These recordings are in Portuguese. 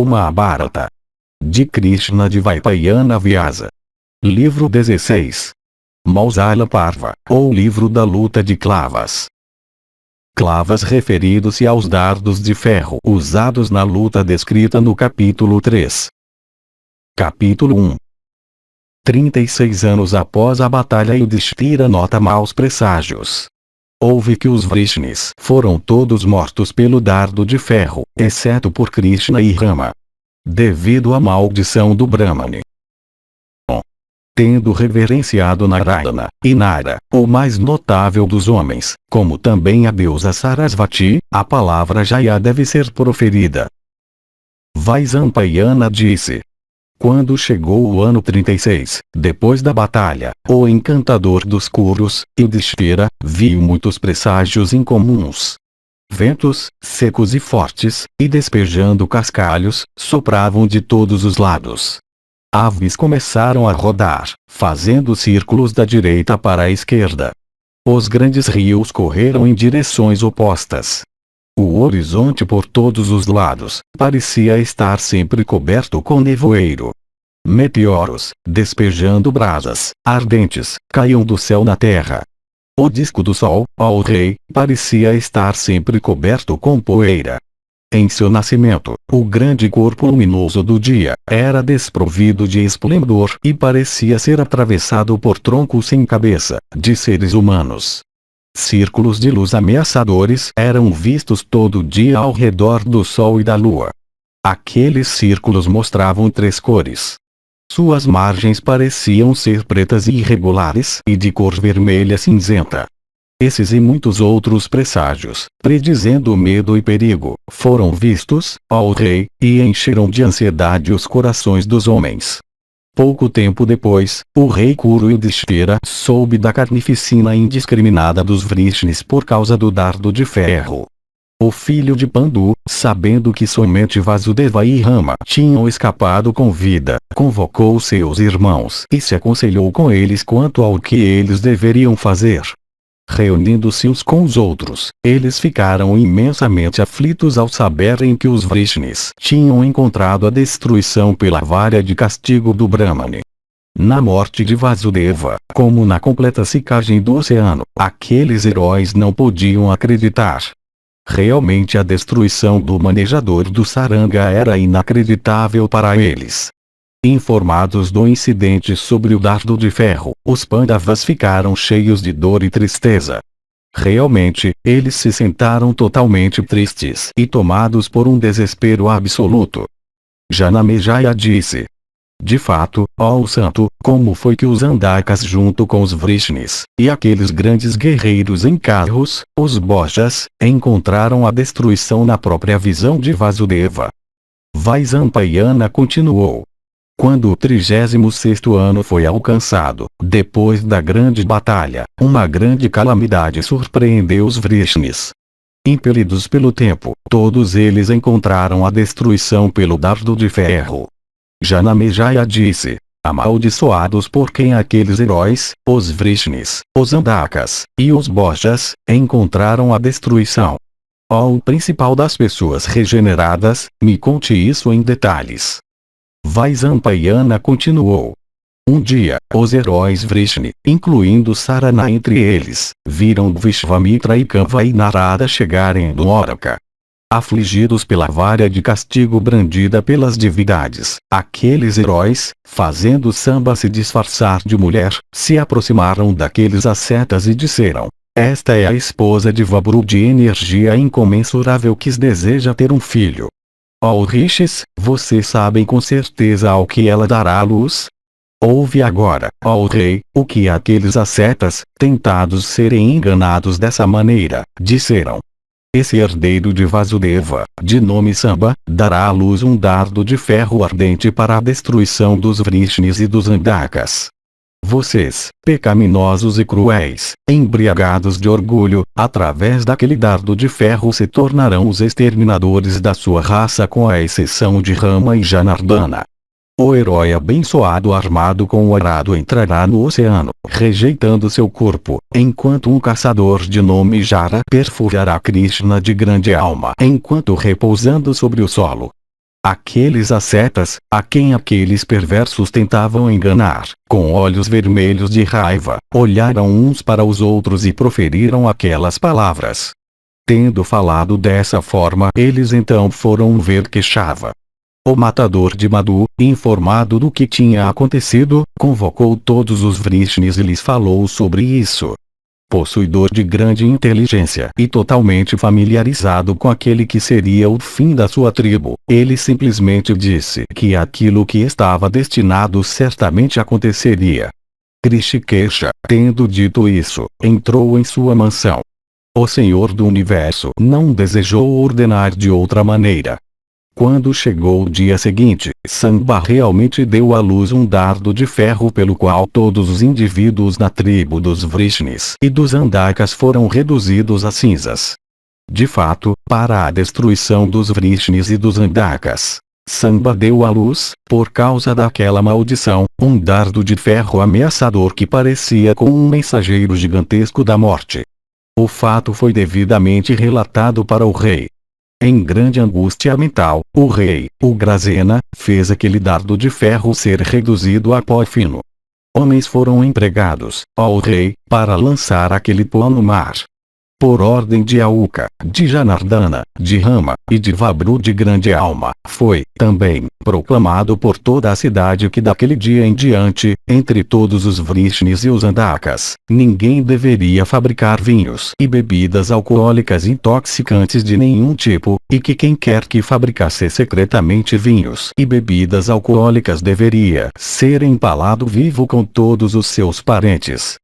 ou Mahabharata. De Krishna de Vaipayana Vyasa. Livro 16. Mausala Parva, ou Livro da Luta de Clavas. Clavas referido-se aos dardos de ferro usados na luta descrita no capítulo 3. Capítulo 1. 36 anos após a batalha, Yudhishthira nota maus presságios. Ouve que os Vrishnis foram todos mortos pelo dardo de ferro, exceto por Krishna e Rama, devido à maldição do Brahmane. Tendo reverenciado Narayana, e Nara, o mais notável dos homens, como também a deusa Sarasvati, a palavra Jaya deve ser proferida. Vaisampayana disse. Quando chegou o ano 36, depois da batalha, o encantador dos Kurus, Yudhishthira, viu muitos presságios incomuns. Ventos, secos e fortes, e despejando cascalhos, sopravam de todos os lados. Aves começaram a rodar, fazendo círculos da direita para a esquerda. Os grandes rios correram em direções opostas. O horizonte por todos os lados parecia estar sempre coberto com nevoeiro. Meteoros, despejando brasas ardentes, caíam do céu na terra. O disco do sol, ó rei, parecia estar sempre coberto com poeira. Em seu nascimento, o grande corpo luminoso do dia era desprovido de esplendor e parecia ser atravessado por troncos sem cabeça, de seres humanos. Círculos de luz ameaçadores eram vistos todo dia ao redor do sol e da lua. Aqueles círculos mostravam 3 cores. Suas margens pareciam ser pretas e irregulares e de cor vermelha cinzenta. Esses e muitos outros presságios, predizendo medo e perigo, foram vistos, ó rei, e encheram de ansiedade os corações dos homens. Pouco tempo depois, o rei Kuru Yudhishthira soube da carnificina indiscriminada dos Vrishnis por causa do dardo de ferro. O filho de Pandu, sabendo que somente Vasudeva e Rama tinham escapado com vida, convocou seus irmãos e se aconselhou com eles quanto ao que eles deveriam fazer. Reunindo-se uns com os outros, eles ficaram imensamente aflitos ao saberem que os Vrishnis tinham encontrado a destruição pela vara de castigo do Brahmane. Na morte de Vasudeva, como na completa secagem do oceano, aqueles heróis não podiam acreditar. Realmente a destruição do manejador do Saranga era inacreditável para eles. Informados do incidente sobre o dardo de ferro, os Pandavas ficaram cheios de dor e tristeza. Realmente, eles se sentaram totalmente tristes e tomados por um desespero absoluto. Janamejaya disse. De fato, ó santo, como foi que os Andakas junto com os Vrishnis, e aqueles grandes guerreiros em carros, os Bojas, encontraram a destruição na própria visão de Vasudeva. Vaisampayana continuou. Quando o 36º ano foi alcançado, depois da grande batalha, uma grande calamidade surpreendeu os Vrishnis. Impelidos pelo tempo, todos eles encontraram a destruição pelo dardo de ferro. Janamejaya disse. Amaldiçoados por quem aqueles heróis, os Vrishnis, os Andakas, e os Bojas, encontraram a destruição. Ó o principal das pessoas regeneradas, me conte isso em detalhes. Vaisampayana continuou. Um dia, os heróis Vrishni, incluindo Sarana entre eles, viram Vishvamitra e Kanva e Narada chegarem do Oraka. Afligidos pela vara de castigo brandida pelas divindades, aqueles heróis, fazendo Samba se disfarçar de mulher, se aproximaram daqueles ascetas e disseram: esta é a esposa de Vabru de energia incomensurável que deseja ter um filho. Ó Rishis, vocês sabem com certeza ao que ela dará à luz? Ouve agora, ó rei, o que aqueles ascetas, tentados serem enganados dessa maneira, disseram. Esse herdeiro de Vasudeva, de nome Samba, dará à luz um dardo de ferro ardente para a destruição dos Vrishnis e dos Andakas. Vocês, pecaminosos e cruéis, embriagados de orgulho, através daquele dardo de ferro se tornarão os exterminadores da sua raça com a exceção de Rama e Janardana. O herói abençoado armado com o arado entrará no oceano, rejeitando seu corpo, enquanto um caçador de nome Jara perfurará Krishna de grande alma enquanto repousando sobre o solo. Aqueles ascetas, a quem aqueles perversos tentavam enganar, com olhos vermelhos de raiva, olharam uns para os outros e proferiram aquelas palavras. Tendo falado dessa forma, eles então foram ver Keshava. O matador de Madhu, informado do que tinha acontecido, convocou todos os Vrishnis e lhes falou sobre isso. Possuidor de grande inteligência e totalmente familiarizado com aquele que seria o fim da sua tribo, ele simplesmente disse que aquilo que estava destinado certamente aconteceria. Hrishikesha, tendo dito isso, entrou em sua mansão. O Senhor do Universo não desejou ordenar de outra maneira. Quando chegou o dia seguinte, Samba realmente deu à luz um dardo de ferro pelo qual todos os indivíduos da tribo dos Vrishnis e dos Andakas foram reduzidos a cinzas. De fato, para a destruição dos Vrishnis e dos Andakas, Samba deu à luz, por causa daquela maldição, um dardo de ferro ameaçador que parecia com um mensageiro gigantesco da morte. O fato foi devidamente relatado para o rei. Em grande angústia mental, o rei, Ugrasena, fez aquele dardo de ferro ser reduzido a pó fino. Homens foram empregados, ó rei, para lançar aquele pó no mar. Por ordem de Auka, de Janardana, de Rama, e de Vabru de grande alma, foi, também, proclamado por toda a cidade que daquele dia em diante, entre todos os Vrishnis e os Andakas, ninguém deveria fabricar vinhos e bebidas alcoólicas intoxicantes de nenhum tipo, e que quem quer que fabricasse secretamente vinhos e bebidas alcoólicas deveria ser empalado vivo com todos os seus parentes.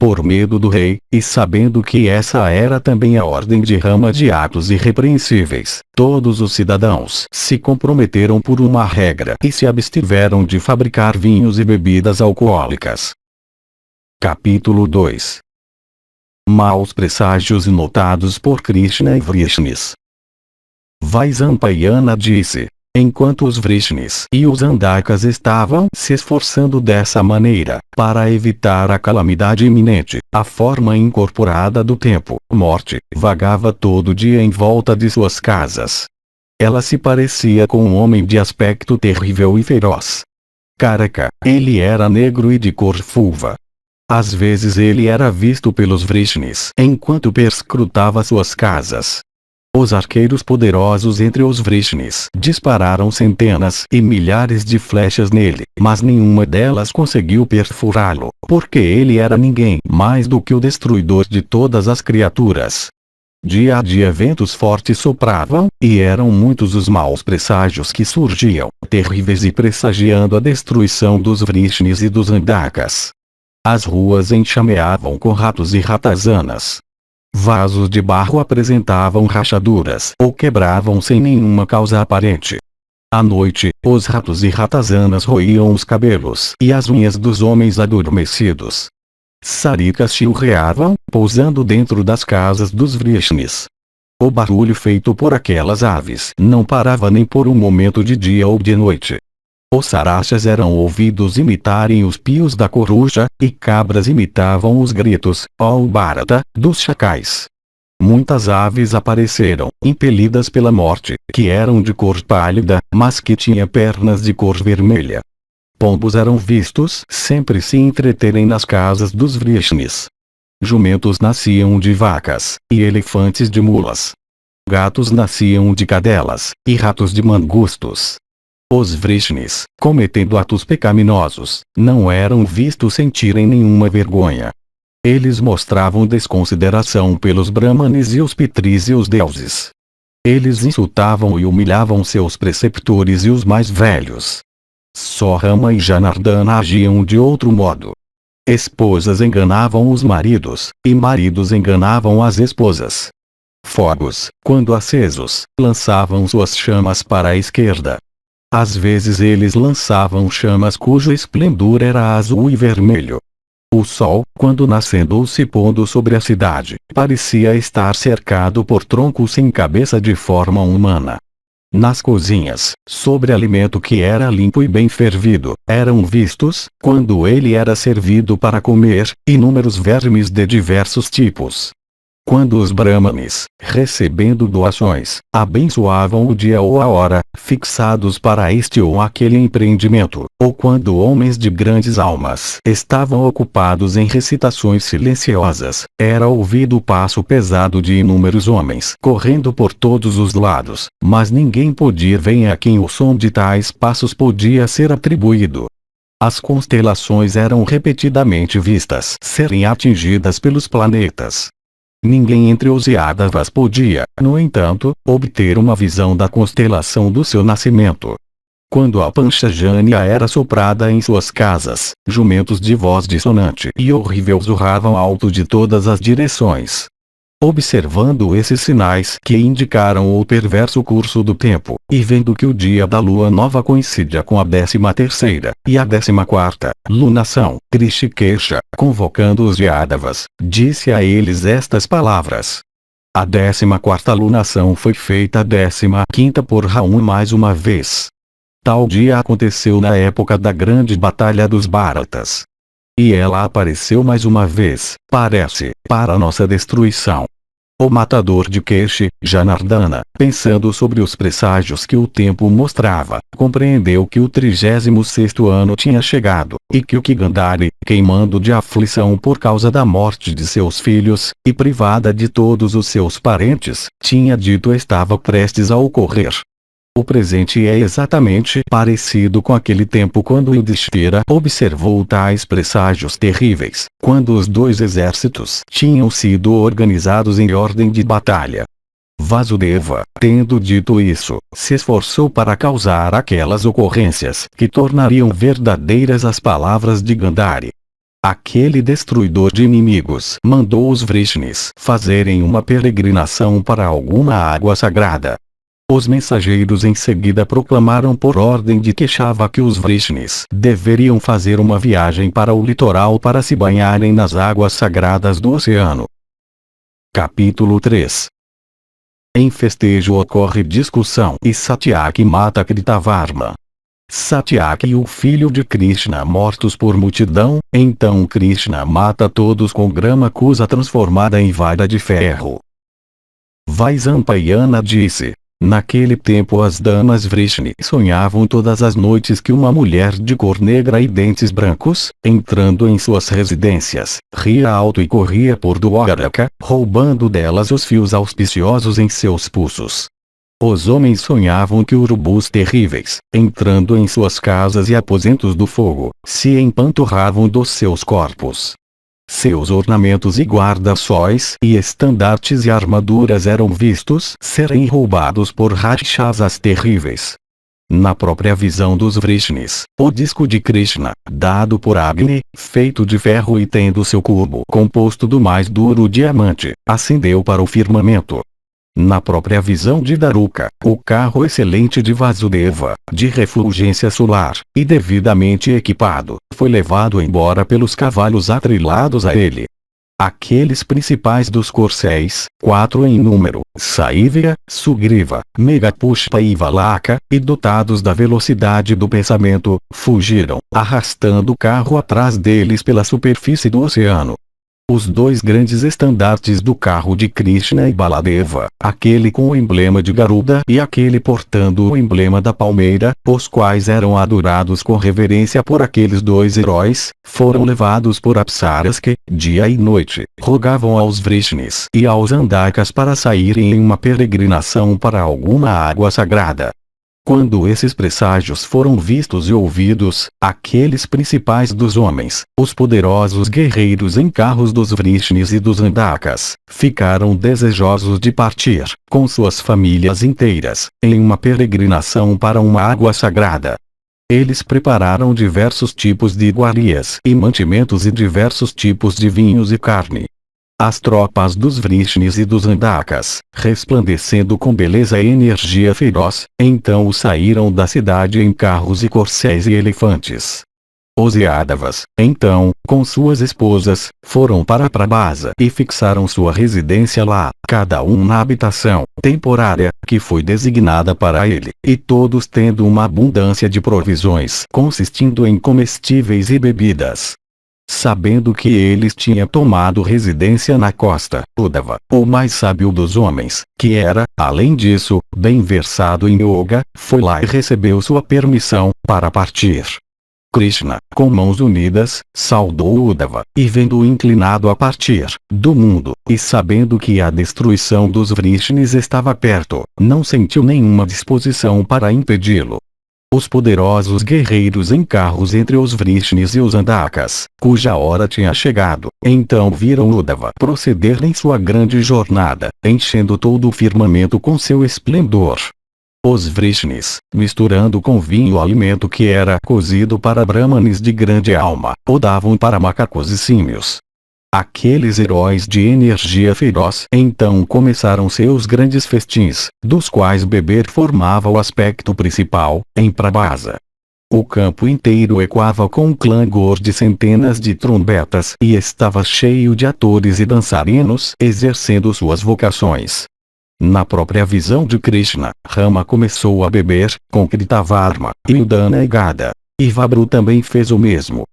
Por medo do rei, e sabendo que essa era também a ordem de Rama de atos irrepreensíveis, todos os cidadãos se comprometeram por uma regra e se abstiveram de fabricar vinhos e bebidas alcoólicas. Capítulo 2. Maus presságios notados por Krishna e Vrishnis. Vaisampayana disse: enquanto os Vrishnis e os Andakas estavam se esforçando dessa maneira, para evitar a calamidade iminente, a forma incorporada do tempo, morte, vagava todo dia em volta de suas casas. Ela se parecia com um homem de aspecto terrível e feroz. Karaka, ele era negro e de cor fulva. Às vezes ele era visto pelos Vrishnis enquanto perscrutava suas casas. Os arqueiros poderosos entre os Vrishnis dispararam centenas e milhares de flechas nele, mas nenhuma delas conseguiu perfurá-lo, porque ele era ninguém mais do que o destruidor de todas as criaturas. Dia a dia ventos fortes sopravam, e eram muitos os maus presságios que surgiam, terríveis e pressagiando a destruição dos Vrishnis e dos Andakas. As ruas enxameavam com ratos e ratazanas. Vasos de barro apresentavam rachaduras ou quebravam sem nenhuma causa aparente. À noite, os ratos e ratazanas roíam os cabelos e as unhas dos homens adormecidos. Sarikas chilreavam, pousando dentro das casas dos Vrishnis. O barulho feito por aquelas aves não parava nem por um momento de dia ou de noite. Os sarachas eram ouvidos imitarem os pios da coruja, e cabras imitavam os gritos, ó Bharata, dos chacais. Muitas aves apareceram, impelidas pela morte, que eram de cor pálida, mas que tinham pernas de cor vermelha. Pombos eram vistos sempre se entreterem nas casas dos Vrishnis. Jumentos nasciam de vacas, e elefantes de mulas. Gatos nasciam de cadelas, e ratos de mangustos. Os Vrishnis, cometendo atos pecaminosos, não eram vistos sentirem nenhuma vergonha. Eles mostravam desconsideração pelos Brahmanes e os Pitris e os deuses. Eles insultavam e humilhavam seus preceptores e os mais velhos. Só Rama e Janardana agiam de outro modo. Esposas enganavam os maridos, e maridos enganavam as esposas. Fogos, quando acesos, lançavam suas chamas para a esquerda. Às vezes eles lançavam chamas cujo esplendor era azul e vermelho. O sol, quando nascendo ou se pondo sobre a cidade, parecia estar cercado por troncos sem cabeça de forma humana. Nas cozinhas, sobre alimento que era limpo e bem fervido, eram vistos, quando ele era servido para comer, inúmeros vermes de diversos tipos. Quando os Brahmanes, recebendo doações, abençoavam o dia ou a hora, fixados para este ou aquele empreendimento, ou quando homens de grandes almas estavam ocupados em recitações silenciosas, era ouvido o passo pesado de inúmeros homens correndo por todos os lados, mas ninguém podia ver a quem o som de tais passos podia ser atribuído. As constelações eram repetidamente vistas serem atingidas pelos planetas. Ninguém entre os Yadavas podia, no entanto, obter uma visão da constelação do seu nascimento. Quando a Panchajanya era soprada em suas casas, jumentos de voz dissonante e horrível zurravam alto de todas as direções. Observando esses sinais que indicaram o perverso curso do tempo, e vendo que o dia da lua nova coincidia com a 13ª e a 14ª lunação, Hrishikesha, convocando os Yadavas, disse a eles estas palavras. A 14ª lunação foi feita a 15ª por Raum mais uma vez. Tal dia aconteceu na época da grande batalha dos Bharatas. E ela apareceu mais uma vez, parece, para nossa destruição. O matador de Keshi, Janardana, pensando sobre os presságios que o tempo mostrava, compreendeu que o 36º ano tinha chegado, e que o Gandhari, queimando de aflição por causa da morte de seus filhos, e privada de todos os seus parentes, tinha dito estava prestes a ocorrer. O presente é exatamente parecido com aquele tempo quando Yudhishthira observou tais presságios terríveis, quando os dois exércitos tinham sido organizados em ordem de batalha. Vasudeva, tendo dito isso, se esforçou para causar aquelas ocorrências que tornariam verdadeiras as palavras de Gandhari. Aquele destruidor de inimigos mandou os Vrishnis fazerem uma peregrinação para alguma água sagrada. Os mensageiros em seguida proclamaram por ordem de Keshava que os Vrishnis deveriam fazer uma viagem para o litoral para se banharem nas águas sagradas do oceano. Capítulo 3. Em festejo ocorre discussão e Satyaki mata Kritavarma. Satyaki e o filho de Krishna mortos por multidão, então Krishna mata todos com grama cusa transformada em vara de ferro. Vaisampayana disse. Naquele tempo as damas Vrishni sonhavam todas as noites que uma mulher de cor negra e dentes brancos, entrando em suas residências, ria alto e corria por Dwaraka, roubando delas os fios auspiciosos em seus pulsos. Os homens sonhavam que urubus terríveis, entrando em suas casas e aposentos do fogo, se empanturravam dos seus corpos. Seus ornamentos e guarda-sóis e estandartes e armaduras eram vistos serem roubados por rakshasas terríveis. Na própria visão dos Vrishnis, o disco de Krishna, dado por Agni, feito de ferro e tendo seu cubo composto do mais duro diamante, ascendeu para o firmamento. Na própria visão de Daruka, o carro excelente de Vasudeva, de refulgência solar, e devidamente equipado, foi levado embora pelos cavalos atrilados a ele. Aqueles principais dos corcéis, 4 em número, Saivya, Sugriva, Megapushpa e Valaka, e dotados da velocidade do pensamento, fugiram, arrastando o carro atrás deles pela superfície do oceano. Os dois grandes estandartes do carro de Krishna e Baladeva, aquele com o emblema de Garuda e aquele portando o emblema da palmeira, os quais eram adorados com reverência por aqueles dois heróis, foram levados por apsaras que, dia e noite, rogavam aos Vrishnis e aos Andakas para saírem em uma peregrinação para alguma água sagrada. Quando esses presságios foram vistos e ouvidos, aqueles principais dos homens, os poderosos guerreiros em carros dos Vrishnis e dos Andakas, ficaram desejosos de partir, com suas famílias inteiras, em uma peregrinação para uma água sagrada. Eles prepararam diversos tipos de iguarias e mantimentos e diversos tipos de vinhos e carne. As tropas dos Vrishnis e dos Andakas, resplandecendo com beleza e energia feroz, então saíram da cidade em carros e corcéis e elefantes. Os Yadavas, então, com suas esposas, foram para Prabhasa e fixaram sua residência lá, cada um na habitação temporária que foi designada para ele, e todos tendo uma abundância de provisões consistindo em comestíveis e bebidas. sabendo que eles tinham tomado residência na costa, Uddhava, o mais sábio dos homens, que era, além disso, bem versado em yoga, foi lá e recebeu sua permissão para partir. Krishna, com mãos unidas, saudou Uddhava, e vendo-o inclinado a partir do mundo, e sabendo que a destruição dos Vrishnis estava perto, não sentiu nenhuma disposição para impedi-lo. Os poderosos guerreiros em carros entre os Vrishnis e os Andakas, cuja hora tinha chegado, então viram Uddhava proceder em sua grande jornada, enchendo todo o firmamento com seu esplendor. Os Vrishnis, misturando com vinho o alimento que era cozido para brahmanes de grande alma, o davam para macacos e símios. Aqueles heróis de energia feroz então começaram seus grandes festins, dos quais beber formava o aspecto principal, em Prabhasa. O campo inteiro ecoava com um clangor de centenas de trombetas e estava cheio de atores e dançarinos exercendo suas vocações. Na própria visão de Krishna, Rama começou a beber, com Kritavarma, e Udana e Gada. E Vabru também fez o mesmo.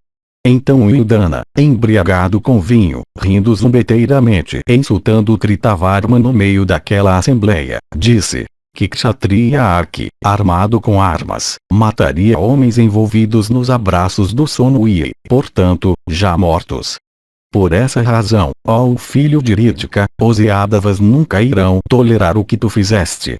Então Udana, embriagado com vinho, rindo zombeteiramente e insultando Kritavarma no meio daquela assembleia, disse que Kshatriya Arki, armado com armas, mataria homens envolvidos nos abraços do sono e, portanto, já mortos. Por essa razão, ó filho de Rítica, os Yadavas nunca irão tolerar o que tu fizeste.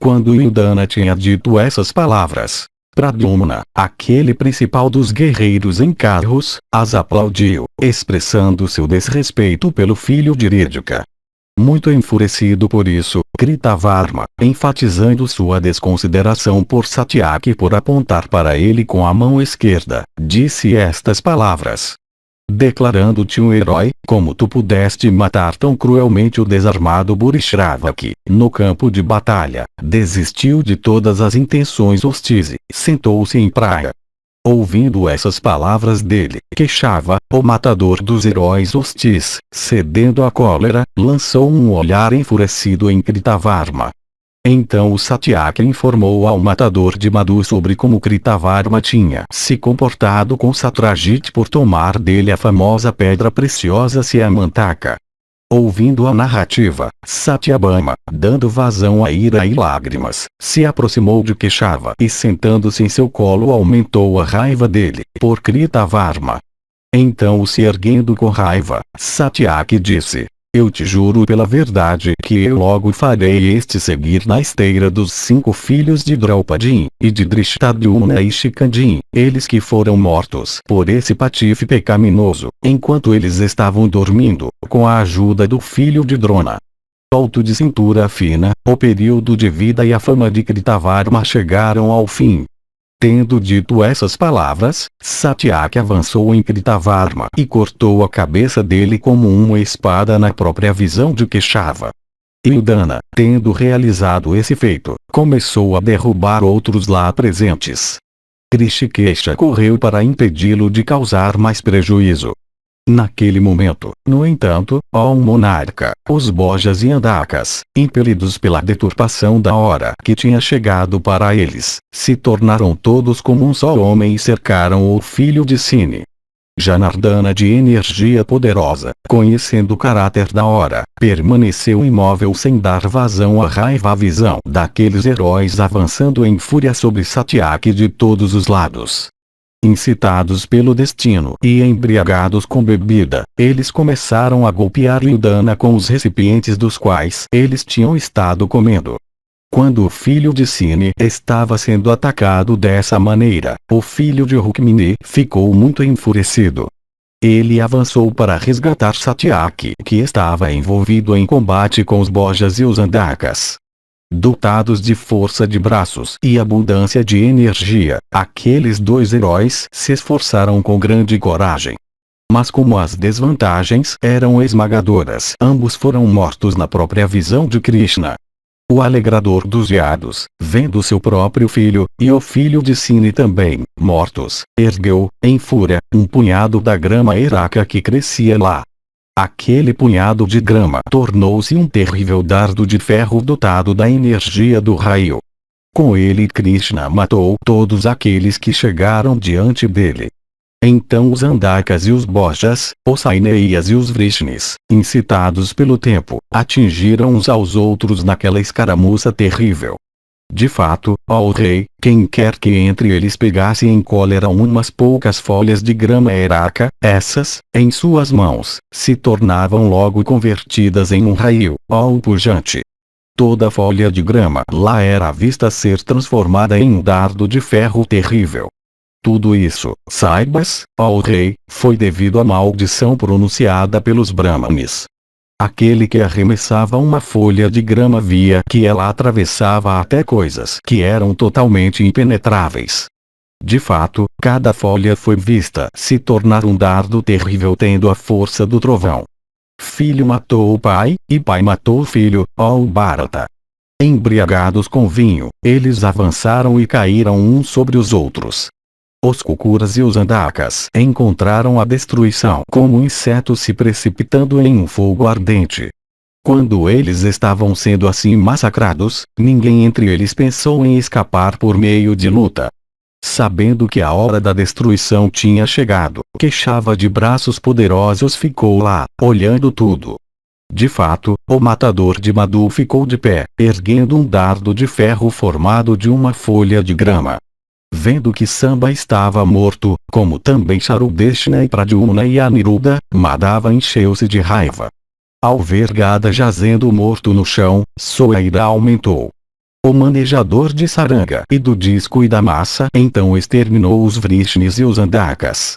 Quando Udana tinha dito essas palavras, Pradyumna, aquele principal dos guerreiros em carros, as aplaudiu, expressando seu desrespeito pelo filho de Rítica. Muito enfurecido por isso, Kritavarma, enfatizando sua desconsideração por Satyaki por apontar para ele com a mão esquerda, disse estas palavras: declarando-te um herói, como tu pudeste matar tão cruelmente o desarmado Burishrava que, no campo de batalha, desistiu de todas as intenções hostis e sentou-se em praia. Ouvindo essas palavras dele, Keshava, o matador dos heróis hostis, cedendo à cólera, lançou um olhar enfurecido em Kritavarma. Então o Satyaki informou ao matador de Madhu sobre como Kritavarma tinha se comportado com Satrajit por tomar dele a famosa pedra preciosa Syamantaka. Ouvindo a narrativa, Satyabhama, dando vazão à ira e lágrimas, se aproximou de Keshava e sentando-se em seu colo aumentou a raiva dele, por Kritavarma. Então se erguendo com raiva, Satyaki disse: eu te juro pela verdade que eu logo farei este seguir na esteira dos 5 filhos de Draupadi, e de Drishtadyumna e Shikandi, eles que foram mortos por esse patife pecaminoso, enquanto eles estavam dormindo, com a ajuda do filho de Drona. Alto de cintura fina, o período de vida e a fama de Kritavarma chegaram ao fim. Tendo dito essas palavras, Satyaki avançou em Kritavarma e cortou a cabeça dele como uma espada na própria visão de Keshava. Udana, tendo realizado esse feito, começou a derrubar outros lá presentes. Krishikesha correu para impedi-lo de causar mais prejuízo. Naquele momento, no entanto, ó monarca, os Bojas e Andakas, impelidos pela deturpação da hora que tinha chegado para eles, se tornaram todos como um só homem e cercaram o filho de Sini. Janardana, de energia poderosa, conhecendo o caráter da hora, permaneceu imóvel sem dar vazão à raiva à visão daqueles heróis avançando em fúria sobre Satyaki de todos os lados. Incitados pelo destino e embriagados com bebida, eles começaram a golpear Udana com os recipientes dos quais eles tinham estado comendo. Quando o filho de Sini estava sendo atacado dessa maneira, o filho de Rukmini ficou muito enfurecido. Ele avançou para resgatar Satyaki, que estava envolvido em combate com os Bojas e os Andakas. Dotados de força de braços e abundância de energia, aqueles 2 heróis se esforçaram com grande coragem. Mas como as desvantagens eram esmagadoras, ambos foram mortos na própria visão de Krishna. O alegrador dos Yados, vendo seu próprio filho, e o filho de Sini também, mortos, ergueu, em fúria, um punhado da grama eraca que crescia lá. Aquele punhado de grama tornou-se um terrível dardo de ferro dotado da energia do raio. Com ele Krishna matou todos aqueles que chegaram diante dele. Então os Andakas e os Bojas, os Saineias e os Vrishnis, incitados pelo tempo, atingiram uns aos outros naquela escaramuça terrível. De fato, ó rei, quem quer que entre eles pegasse em cólera umas poucas folhas de grama hierarca, essas, em suas mãos, se tornavam logo convertidas em um raio, ó pujante. Toda folha de grama lá era vista ser transformada em um dardo de ferro terrível. Tudo isso, saibas, ó rei, foi devido à maldição pronunciada pelos Brahmanes. Aquele que arremessava uma folha de grama via que ela atravessava até coisas que eram totalmente impenetráveis. De fato, cada folha foi vista se tornar um dardo terrível tendo a força do trovão. Filho matou o pai, e pai matou o filho, ó Bharata. Embriagados com vinho, eles avançaram e caíram uns sobre os outros. Os Kukuras e os Andakas encontraram a destruição como insetos se precipitando em um fogo ardente. Quando eles estavam sendo assim massacrados, ninguém entre eles pensou em escapar por meio de luta. Sabendo que a hora da destruição tinha chegado, Keshava de braços poderosos ficou lá, olhando tudo. De fato, o matador de Madhu ficou de pé, erguendo um dardo de ferro formado de uma folha de grama. Vendo que Samba estava morto, como também Charudeshna e Pradyumna e Aniruddha, Madhava encheu-se de raiva. Ao ver Gada jazendo morto no chão, sua ira aumentou. O manejador de saranga e do disco e da massa então exterminou os Vrishnis e os Andakas.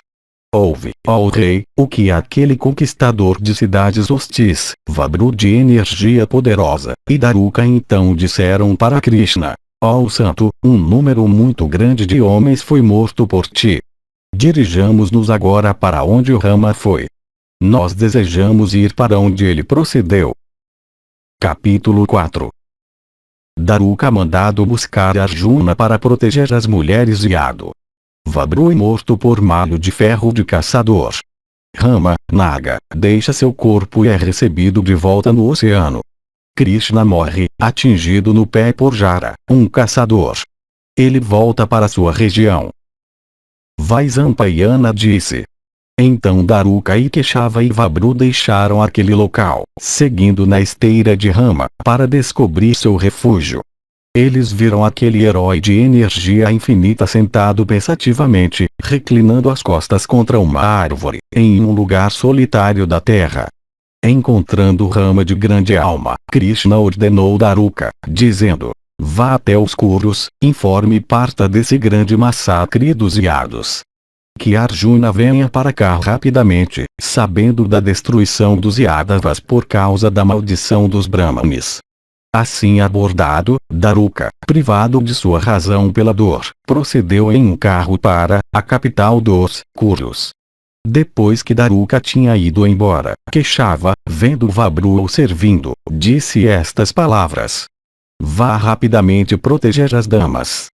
Ouve, ó rei, o que aquele conquistador de cidades hostis, Vabru de energia poderosa, e Daruka então disseram para Krishna. Ó santo, um número muito grande de homens foi morto por ti. Dirijamos-nos agora para onde o Rama foi. Nós desejamos ir para onde ele procedeu. Capítulo 4. Daruka mandado buscar Arjuna para proteger as mulheres de Yadu. Vabru morto por malho de ferro de caçador. Rama, Naga, deixa seu corpo e é recebido de volta no oceano. Krishna morre, atingido no pé por Jara, um caçador. Ele volta para sua região. Vaisampayana disse. Então Daruka e Keshava e Vabru deixaram aquele local, seguindo na esteira de Rama, para descobrir seu refúgio. Eles viram aquele herói de energia infinita sentado pensativamente, reclinando as costas contra uma árvore, em um lugar solitário da terra. Encontrando Rama de grande alma, Krishna ordenou Daruka, dizendo: vá até os Kurus, informe e parta desse grande massacre dos Yados. Que Arjuna venha para cá rapidamente, sabendo da destruição dos Yadavas por causa da maldição dos Brahmanes. Assim abordado, Daruka, privado de sua razão pela dor, procedeu em um carro para a capital dos Kurus. Depois que Daruka tinha ido embora, Keshava, vendo Vabru o servindo, disse estas palavras: vá rapidamente proteger as damas.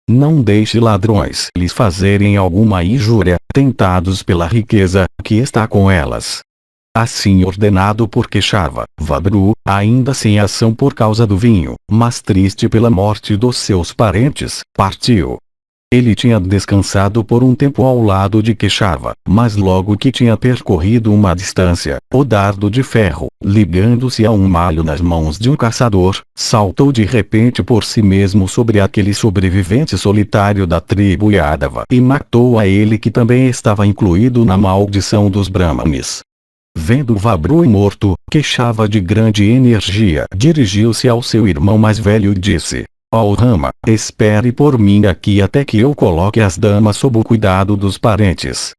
Não deixe ladrões lhes fazerem alguma injúria, tentados pela riqueza que está com elas. Assim ordenado por Keshava, Vabru, ainda sem ação por causa do vinho, mas triste pela morte dos seus parentes, partiu. Ele tinha descansado por um tempo ao lado de Keshava, mas logo que tinha percorrido uma distância, o dardo de ferro, ligando-se a um malho nas mãos de um caçador, saltou de repente por si mesmo sobre aquele sobrevivente solitário da tribo Yadava e matou a ele que também estava incluído na maldição dos Brahmanes. Vendo Vabru morto, Keshava de grande energia dirigiu-se ao seu irmão mais velho e disse: ó Rama, espere por mim aqui até que eu coloque as damas sob o cuidado dos parentes.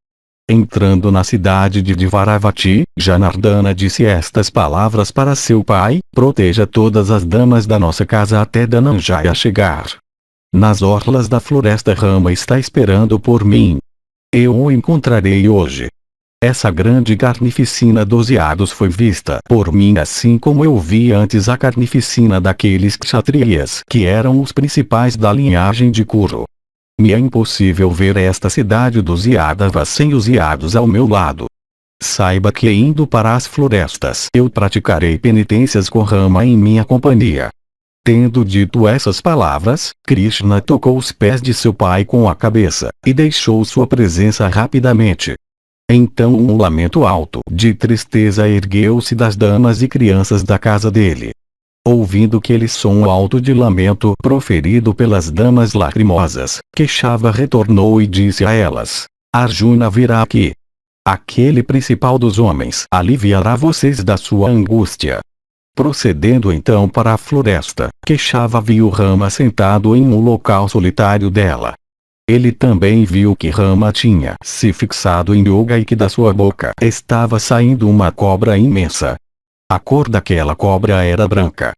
Entrando na cidade de Dvaravati, Janardana disse estas palavras para seu pai: proteja todas as damas da nossa casa até Dhananjaya chegar. Nas orlas da floresta Rama está esperando por mim. Eu o encontrarei hoje. Essa grande carnificina dos Yados foi vista por mim assim como eu vi antes a carnificina daqueles kshatriyas que eram os principais da linhagem de Kuru. Me é impossível ver esta cidade dos Yadavas sem os Yados ao meu lado. Saiba que indo para as florestas eu praticarei penitências com Rama em minha companhia. Tendo dito essas palavras, Krishna tocou os pés de seu pai com a cabeça, e deixou sua presença rapidamente. Então um lamento alto de tristeza ergueu-se das damas e crianças da casa dele. Ouvindo aquele som alto de lamento proferido pelas damas lacrimosas, Keshava retornou e disse a elas: Arjuna virá aqui. Aquele principal dos homens aliviará vocês da sua angústia. Procedendo então para a floresta, Keshava viu Rama sentado em um local solitário dela. Ele também viu que Rama tinha se fixado em yoga e que da sua boca estava saindo uma cobra imensa. A cor daquela cobra era branca.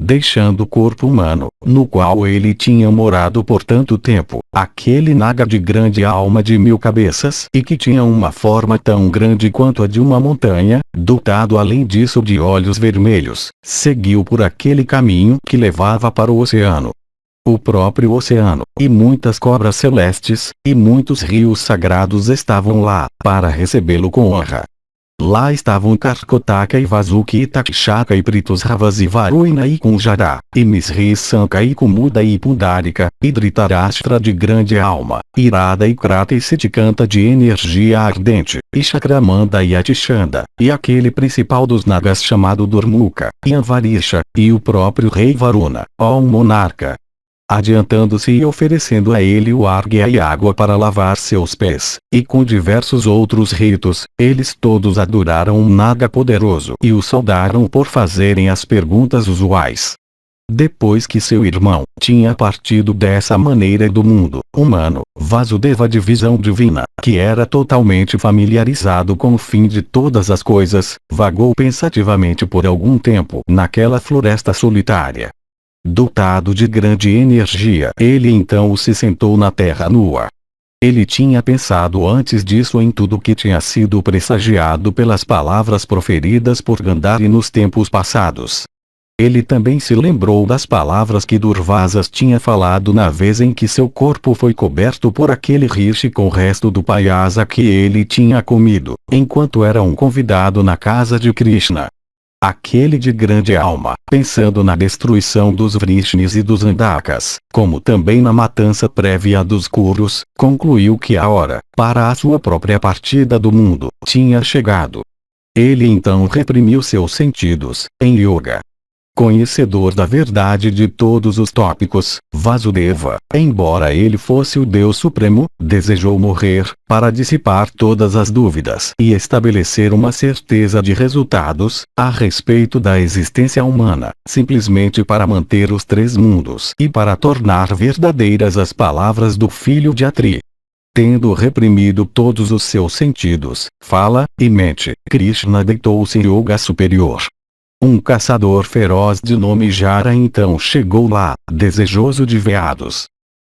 Deixando o corpo humano, no qual ele tinha morado por tanto tempo, aquele naga de grande alma de 1000 cabeças e que tinha uma forma tão grande quanto a de uma montanha, dotado além disso de olhos vermelhos, seguiu por aquele caminho que levava para o oceano. O próprio oceano, e muitas cobras celestes, e muitos rios sagrados estavam lá, para recebê-lo com honra. Lá estavam Karkotaka e Vasuki e Takshaka e Pritusravas e Varuna e Kunjara, e Misri Sanka e Kumuda e Pundarika, e Dhritarashtra de grande alma, Irada e Krata e Siddhikanta de energia ardente, e Chakramanda e Atishanda, e aquele principal dos Nagas chamado Durmuka, e Anvarisha, e o próprio rei Varuna, ó monarca. Adiantando-se e oferecendo a ele o arghya e água para lavar seus pés, e com diversos outros ritos, eles todos adoraram um naga poderoso e o saudaram por fazerem as perguntas usuais. Depois que seu irmão tinha partido dessa maneira do mundo humano, Vasudeva de visão divina, que era totalmente familiarizado com o fim de todas as coisas, vagou pensativamente por algum tempo naquela floresta solitária. Dotado de grande energia, ele então se sentou na terra nua. Ele tinha pensado antes disso em tudo que tinha sido pressagiado pelas palavras proferidas por Gandhari nos tempos passados. Ele também se lembrou das palavras que Durvasas tinha falado na vez em que seu corpo foi coberto por aquele rishi com o resto do payasa que ele tinha comido, enquanto era um convidado na casa de Krishna. Aquele de grande alma, pensando na destruição dos Vrishnis e dos Andakas, como também na matança prévia dos Kurus, concluiu que a hora, para a sua própria partida do mundo, tinha chegado. Ele então reprimiu seus sentidos, em yoga. Conhecedor da verdade de todos os tópicos, Vasudeva, embora ele fosse o Deus Supremo, desejou morrer, para dissipar todas as dúvidas e estabelecer uma certeza de resultados, a respeito da existência humana, simplesmente para manter os 3 mundos e para tornar verdadeiras as palavras do filho de Atri. Tendo reprimido todos os seus sentidos, fala e mente, Krishna deitou-se em yoga superior. Um caçador feroz de nome Jara então chegou lá, desejoso de veados.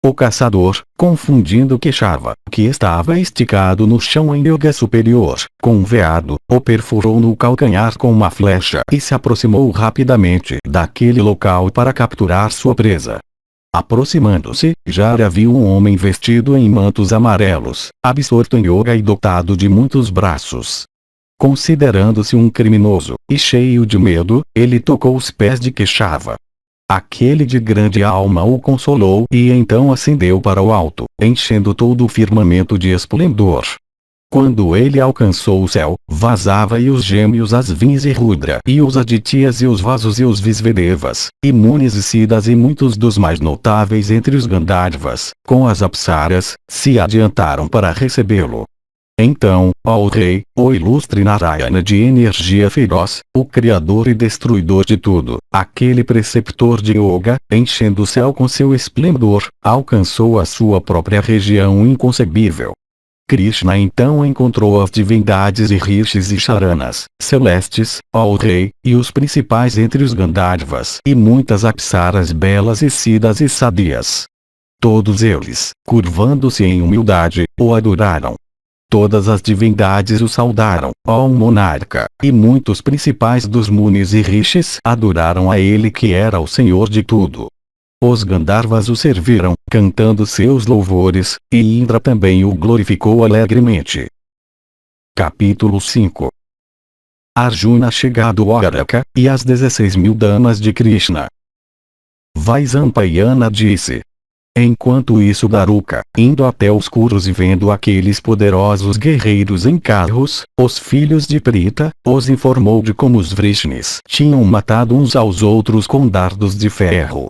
O caçador, confundindo Keshava, que estava esticado no chão em yoga superior, com um veado, o perfurou no calcanhar com uma flecha e se aproximou rapidamente daquele local para capturar sua presa. Aproximando-se, Jara viu um homem vestido em mantos amarelos, absorto em yoga e dotado de muitos braços. Considerando-se um criminoso, e cheio de medo, ele tocou os pés de Keshava. Aquele de grande alma o consolou e então ascendeu para o alto, enchendo todo o firmamento de esplendor. Quando ele alcançou o céu, Vasava e os gêmeos Asvins e Rudra e os Adityas e os Vasus e os Visvedevas, e Munis e Siddhas e muitos dos mais notáveis entre os Gandharvas, com as Apsaras, se adiantaram para recebê-lo. Então, ó rei, o ilustre Narayana de energia feroz, o criador e destruidor de tudo, aquele preceptor de yoga, enchendo o céu com seu esplendor, alcançou a sua própria região inconcebível. Krishna então encontrou as divindades e rishis e charanas, celestes, ó rei, e os principais entre os Gandharvas e muitas apsaras belas e siddhas e sadias. Todos eles, curvando-se em humildade, o adoraram. Todas as divindades o saudaram, ó monarca, e muitos principais dos munis e rishis adoraram a ele que era o Senhor de tudo. Os Gandharvas o serviram, cantando seus louvores, e Indra também o glorificou alegremente. Capítulo 5. Arjuna chegado ao Araka, e as 16.000 damas de Krishna. Vaisampayana disse. Enquanto isso Daruka, indo até os Kurus e vendo aqueles poderosos guerreiros em carros, os filhos de Prita, os informou de como os Vrishnis tinham matado uns aos outros com dardos de ferro.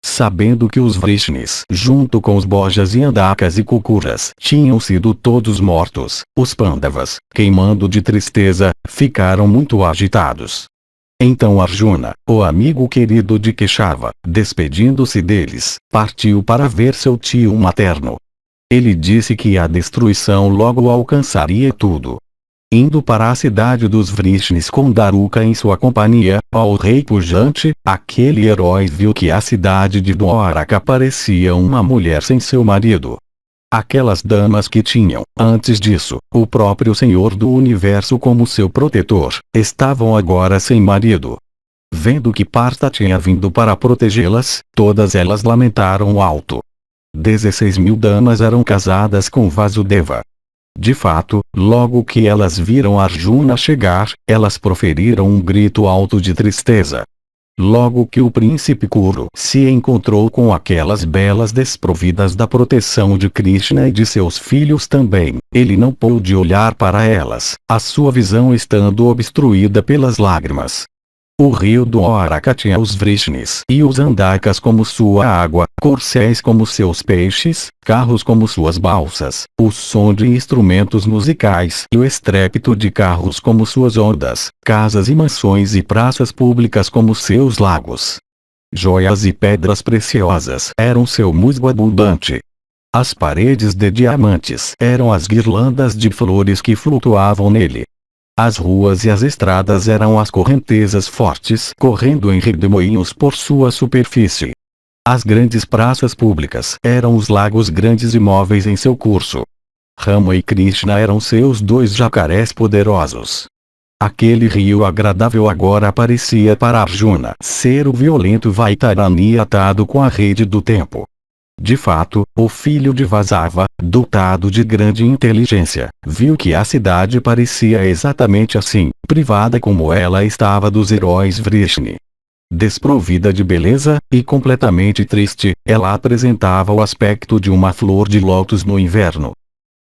Sabendo que os Vrishnis, junto com os Bojas e Andakas e Kukuras, tinham sido todos mortos, os Pandavas, queimando de tristeza, ficaram muito agitados. Então Arjuna, o amigo querido de Keshava, despedindo-se deles, partiu para ver seu tio materno. Ele disse que a destruição logo alcançaria tudo. Indo para a cidade dos Vrishnis com Daruka em sua companhia, ao rei pujante, aquele herói viu que a cidade de Dwaraka parecia uma mulher sem seu marido. Aquelas damas que tinham, antes disso, o próprio Senhor do Universo como seu protetor, estavam agora sem marido. Vendo que Partha tinha vindo para protegê-las, todas elas lamentaram alto. 16.000 damas eram casadas com Vasudeva. De fato, logo que elas viram Arjuna chegar, elas proferiram um grito alto de tristeza. Logo que o príncipe Kuru se encontrou com aquelas belas desprovidas da proteção de Krishna e de seus filhos também, ele não pôde olhar para elas, a sua visão estando obstruída pelas lágrimas. O rio do Dwaraka tinha os Vrishnis e os Andakas como sua água, corcéis como seus peixes, carros como suas balsas, o som de instrumentos musicais e o estrépito de carros como suas ondas, casas e mansões e praças públicas como seus lagos. Joias e pedras preciosas eram seu musgo abundante. As paredes de diamantes eram as guirlandas de flores que flutuavam nele. As ruas e as estradas eram as correntezas fortes correndo em redemoinhos por sua superfície. As grandes praças públicas eram os lagos grandes e móveis em seu curso. Rama e Krishna eram seus dois jacarés poderosos. Aquele rio agradável agora parecia para Arjuna ser o violento Vaitarani atado com a rede do tempo. De fato, o filho de Vasava, dotado de grande inteligência, viu que a cidade parecia exatamente assim, privada como ela estava dos heróis Vrishni. Desprovida de beleza, e completamente triste, ela apresentava o aspecto de uma flor de lótus no inverno.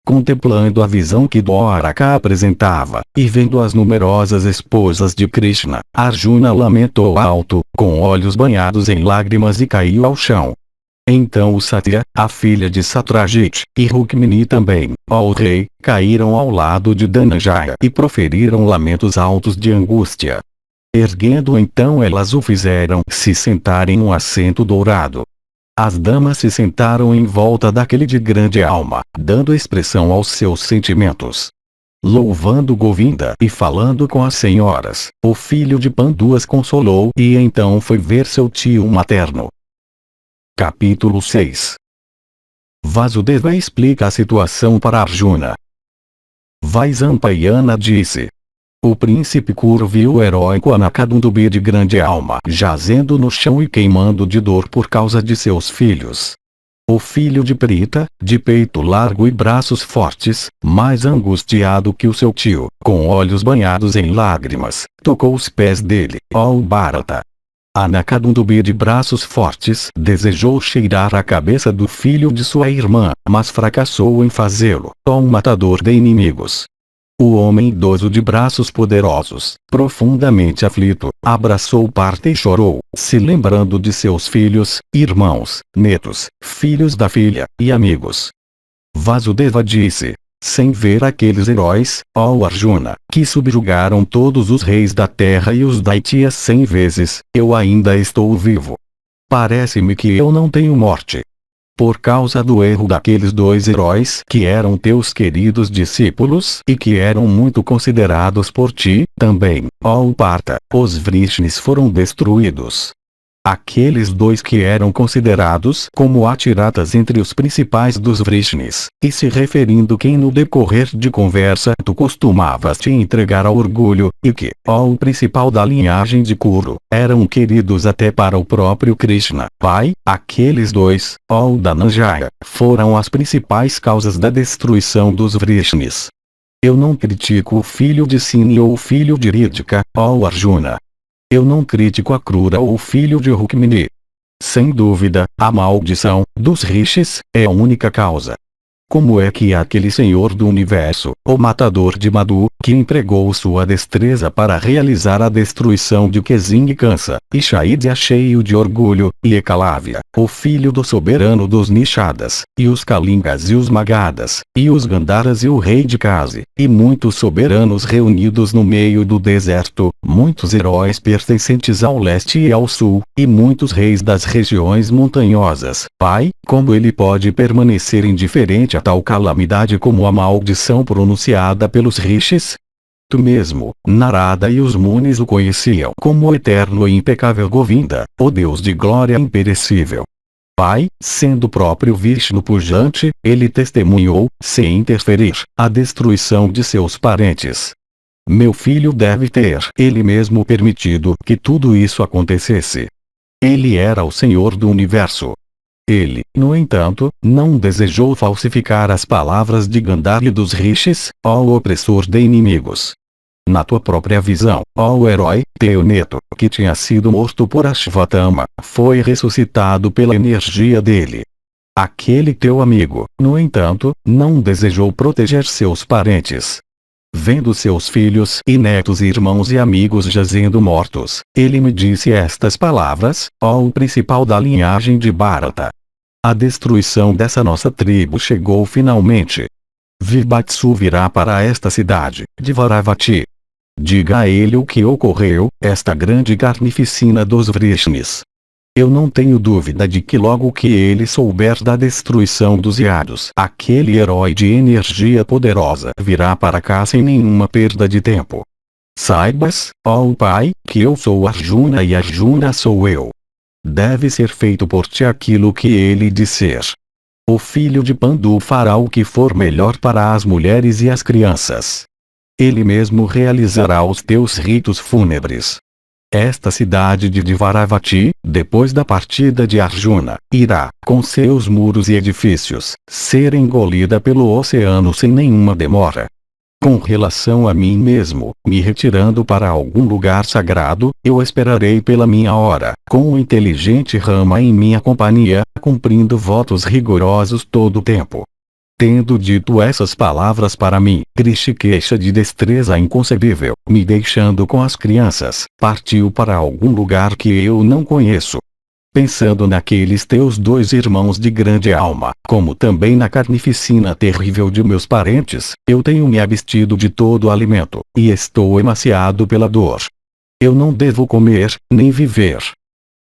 Contemplando a visão que Dwaraka apresentava, e vendo as numerosas esposas de Krishna, Arjuna lamentou alto, com olhos banhados em lágrimas e caiu ao chão. Então o Satya, a filha de Satrajit, e Rukmini também, ó rei, caíram ao lado de Dhananjaya e proferiram lamentos altos de angústia. Erguendo então elas o fizeram se sentar em um assento dourado. As damas se sentaram em volta daquele de grande alma, dando expressão aos seus sentimentos. Louvando Govinda e falando com as senhoras, o filho de Pandu as consolou e então foi ver seu tio materno. Capítulo 6. Vasudeva explica a situação para Arjuna. Vaisampayana disse. O príncipe Kuru viu o heróico Anakadundubi de grande alma jazendo no chão e queimando de dor por causa de seus filhos. O filho de Prita, de peito largo e braços fortes, mais angustiado que o seu tio, com olhos banhados em lágrimas, tocou os pés dele, ó Bharata. Anakadundubi de braços fortes desejou cheirar a cabeça do filho de sua irmã, mas fracassou em fazê-lo, ó matador de inimigos. O homem idoso de braços poderosos, profundamente aflito, abraçou Partha e chorou, se lembrando de seus filhos, irmãos, netos, filhos da filha, e amigos. Vasudeva disse. Sem ver aqueles heróis, ó Arjuna, que subjugaram todos os reis da terra e os Daityas 100 vezes, eu ainda estou vivo. Parece-me que eu não tenho morte. Por causa do erro daqueles dois heróis que eram teus queridos discípulos e que eram muito considerados por ti, também, ó Partha, os Vrishnis foram destruídos. Aqueles dois que eram considerados como atiratas entre os principais dos Vrishnis, e se referindo quem no decorrer de conversa tu costumavas te entregar ao orgulho, e que, ó o principal da linhagem de Kuru, eram queridos até para o próprio Krishna, pai, aqueles dois, ó Dhananjaya, foram as principais causas da destruição dos Vrishnis. Eu não critico o filho de Sini ou o filho de Ritika, ó Arjuna. Eu não critico a Krura ou o filho de Rukmini. Sem dúvida, a maldição dos rishis é a única causa. Como é que aquele senhor do universo, o matador de Madhu, que empregou sua destreza para realizar a destruição de Kezin e Kansa, e Shaidya cheio de orgulho, e Ekalavya, o filho do soberano dos Nishadas, e os Kalingas e os Magadas, e os Gandharas e o rei de Kasi, e muitos soberanos reunidos no meio do deserto, muitos heróis pertencentes ao leste e ao sul, e muitos reis das regiões montanhosas. Pai, como ele pode permanecer indiferente a tal calamidade como a maldição pronunciada pelos rishis? Tu mesmo, Narada e os Munis o conheciam como o eterno e impecável Govinda, o Deus de glória imperecível. Pai, sendo o próprio Vishnu pujante, ele testemunhou, sem interferir, a destruição de seus parentes. Meu filho deve ter ele mesmo permitido que tudo isso acontecesse. Ele era o Senhor do Universo. Ele, no entanto, não desejou falsificar as palavras de Gandhar e dos rishis, ó opressor de inimigos. Na tua própria visão, ó herói, teu neto, que tinha sido morto por Ashvatthama, foi ressuscitado pela energia dele. Aquele teu amigo, no entanto, não desejou proteger seus parentes. Vendo seus filhos e netos e irmãos e amigos jazendo mortos, ele me disse estas palavras, ó o principal da linhagem de Bharata. A destruição dessa nossa tribo chegou finalmente. Vibhatsu virá para esta cidade, de Varavati. Diga a ele o que ocorreu, esta grande carnificina dos Vrishnis. Eu não tenho dúvida de que logo que ele souber da destruição dos Yados, aquele herói de energia poderosa virá para cá sem nenhuma perda de tempo. Saibas, ó pai, que eu sou Arjuna e Arjuna sou eu. Deve ser feito por ti aquilo que ele disser. O filho de Pandu fará o que for melhor para as mulheres e as crianças. Ele mesmo realizará os teus ritos fúnebres. Esta cidade de Varavati, depois da partida de Arjuna, irá, com seus muros e edifícios, ser engolida pelo oceano sem nenhuma demora. Com relação a mim mesmo, me retirando para algum lugar sagrado, eu esperarei pela minha hora, com o inteligente Rama em minha companhia, cumprindo votos rigorosos todo o tempo. Tendo dito essas palavras para mim, Krishikesha de destreza inconcebível, me deixando com as crianças, partiu para algum lugar que eu não conheço. Pensando naqueles teus dois irmãos de grande alma, como também na carnificina terrível de meus parentes, eu tenho me abstido de todo alimento, e estou emaciado pela dor. Eu não devo comer, nem viver.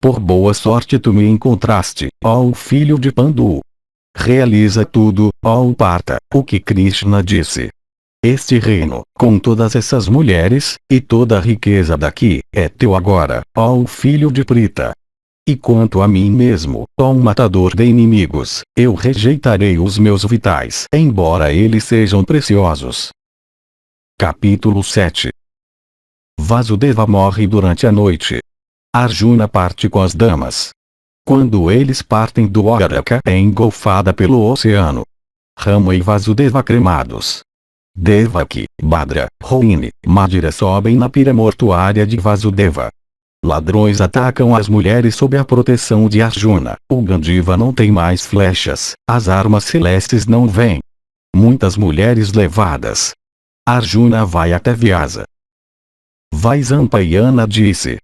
Por boa sorte tu me encontraste, ó filho de Pandu. Realiza tudo, ó Partha, o que Krishna disse. Este reino, com todas essas mulheres, e toda a riqueza daqui, é teu agora, ó filho de Pritha. E quanto a mim mesmo, ó matador de inimigos, eu rejeitarei os meus vitais, embora eles sejam preciosos. Capítulo 7. Vasudeva morre durante a noite. Arjuna parte com as damas. Quando eles partem do Dwaraka é engolfada pelo oceano. Rama e Vasudeva cremados. Devaki, Bhadra, Rohini, Madhira sobem na pira mortuária de Vasudeva. Ladrões atacam as mulheres sob a proteção de Arjuna. O Gandiva não tem mais flechas, as armas celestes não vêm. Muitas mulheres levadas. Arjuna vai até Vyasa. Vaisampayana disse.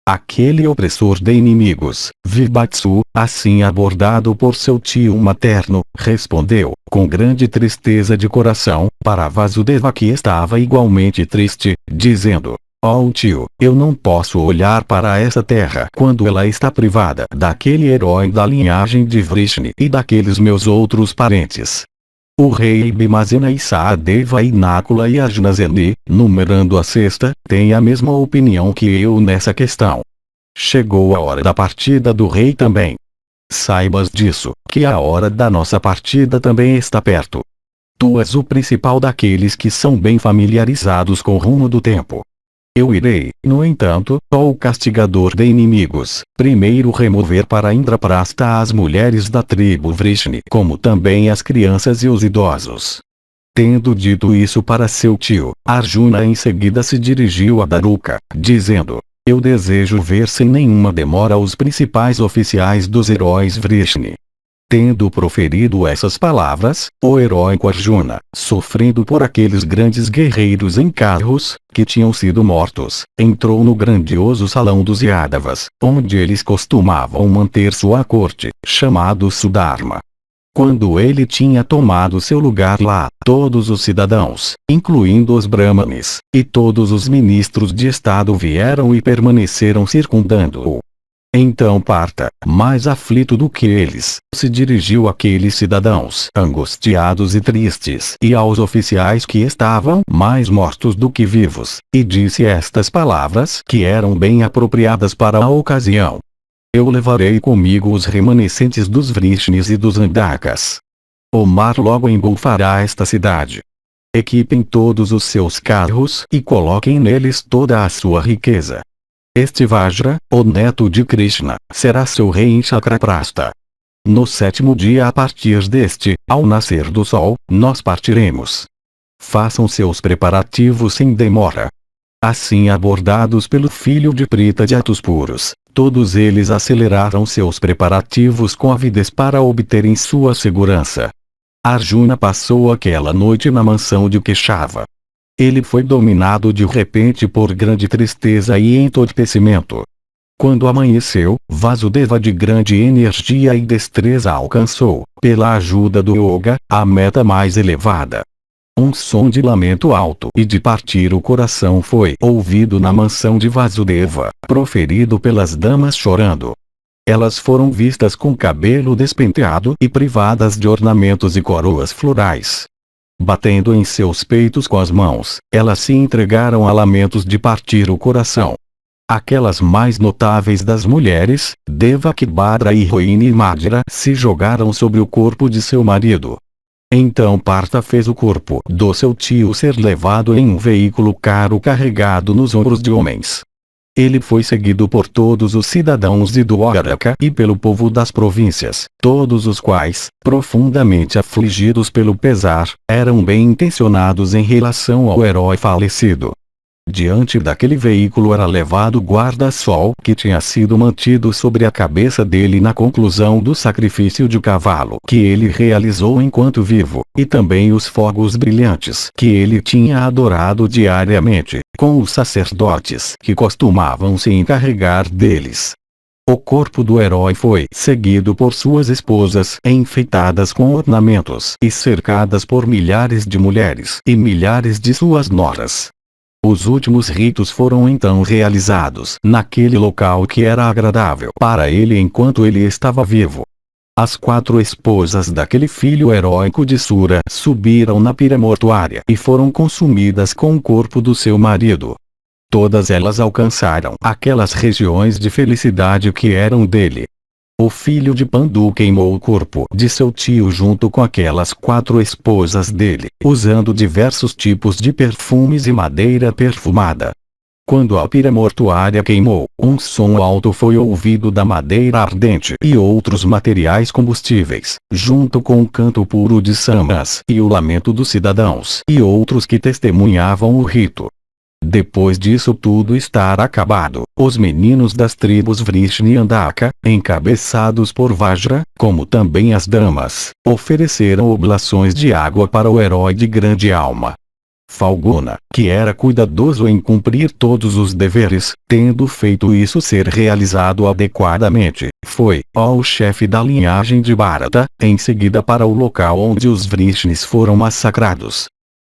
Aquele opressor de inimigos, Vibhatsu, assim abordado por seu tio materno, respondeu, com grande tristeza de coração, para Vasudeva que estava igualmente triste, dizendo: ó tio, eu não posso olhar para essa terra quando ela está privada daquele herói da linhagem de Vrishni e daqueles meus outros parentes. O rei Bhimasena e Sahadeva e Nakula e Ajnaseni, numerando a sexta, têm a mesma opinião que eu nessa questão. Chegou a hora da partida do rei também. Saibas disso, que a hora da nossa partida também está perto. Tu és o principal daqueles que são bem familiarizados com o rumo do tempo. Eu irei, no entanto, ó o castigador de inimigos, primeiro remover para Indraprastha as mulheres da tribo Vrishni, como também as crianças e os idosos. Tendo dito isso para seu tio, Arjuna em seguida se dirigiu a Daruka, dizendo: Eu desejo ver sem nenhuma demora os principais oficiais dos heróis Vrishni. Tendo proferido essas palavras, o heróico Arjuna, sofrendo por aqueles grandes guerreiros em carros, que tinham sido mortos, entrou no grandioso salão dos Yadavas, onde eles costumavam manter sua corte, chamado Sudharma. Quando ele tinha tomado seu lugar lá, todos os cidadãos, incluindo os brahmanes, e todos os ministros de estado vieram e permaneceram circundando-o. Então Partha, mais aflito do que eles, se dirigiu àqueles cidadãos angustiados e tristes e aos oficiais que estavam mais mortos do que vivos, e disse estas palavras que eram bem apropriadas para a ocasião. Eu levarei comigo os remanescentes dos Vrishnis e dos Andakas. O mar logo engolfará esta cidade. Equipem todos os seus carros e coloquem neles toda a sua riqueza. Este Vajra, o neto de Krishna, será seu rei em Chakraprasta. No 7º dia a partir deste, ao nascer do sol, nós partiremos. Façam seus preparativos sem demora. Assim abordados pelo filho de Prita de Atos puros, todos eles aceleraram seus preparativos com avidez para obterem sua segurança. Arjuna passou aquela noite na mansão de Keshava. Ele foi dominado de repente por grande tristeza e entorpecimento. Quando amanheceu, Vasudeva de grande energia e destreza alcançou, pela ajuda do yoga, a meta mais elevada. Um som de lamento alto e de partir o coração foi ouvido na mansão de Vasudeva, proferido pelas damas chorando. Elas foram vistas com cabelo despenteado e privadas de ornamentos e coroas florais. Batendo em seus peitos com as mãos, elas se entregaram a lamentos de partir o coração. Aquelas mais notáveis das mulheres, Devaki Bhadra e Rohini Madhya, se jogaram sobre o corpo de seu marido. Então Partha fez o corpo do seu tio ser levado em um veículo caro carregado nos ombros de homens. Ele foi seguido por todos os cidadãos de Dwaraka e pelo povo das províncias, todos os quais, profundamente afligidos pelo pesar, eram bem intencionados em relação ao herói falecido. Diante daquele veículo era levado o guarda-sol que tinha sido mantido sobre a cabeça dele na conclusão do sacrifício de cavalo que ele realizou enquanto vivo, e também os fogos brilhantes que ele tinha adorado diariamente, com os sacerdotes que costumavam se encarregar deles. O corpo do herói foi seguido por suas esposas enfeitadas com ornamentos e cercadas por milhares de mulheres e milhares de suas noras. Os últimos ritos foram então realizados naquele local que era agradável para ele enquanto ele estava vivo. As 4 esposas daquele filho heróico de Sura subiram na pira mortuária e foram consumidas com o corpo do seu marido. Todas elas alcançaram aquelas regiões de felicidade que eram dele. O filho de Pandu queimou o corpo de seu tio junto com aquelas 4 esposas dele, usando diversos tipos de perfumes e madeira perfumada. Quando a pira mortuária queimou, um som alto foi ouvido da madeira ardente e outros materiais combustíveis, junto com o canto puro de samas e o lamento dos cidadãos e outros que testemunhavam o rito. Depois disso tudo estar acabado, os meninos das tribos Vrishni e Andaka, encabeçados por Vajra, como também as damas, ofereceram oblações de água para o herói de grande alma. Falguna, que era cuidadoso em cumprir todos os deveres, tendo feito isso ser realizado adequadamente, foi o chefe da linhagem de Bharata, em seguida para o local onde os Vrishnis foram massacrados.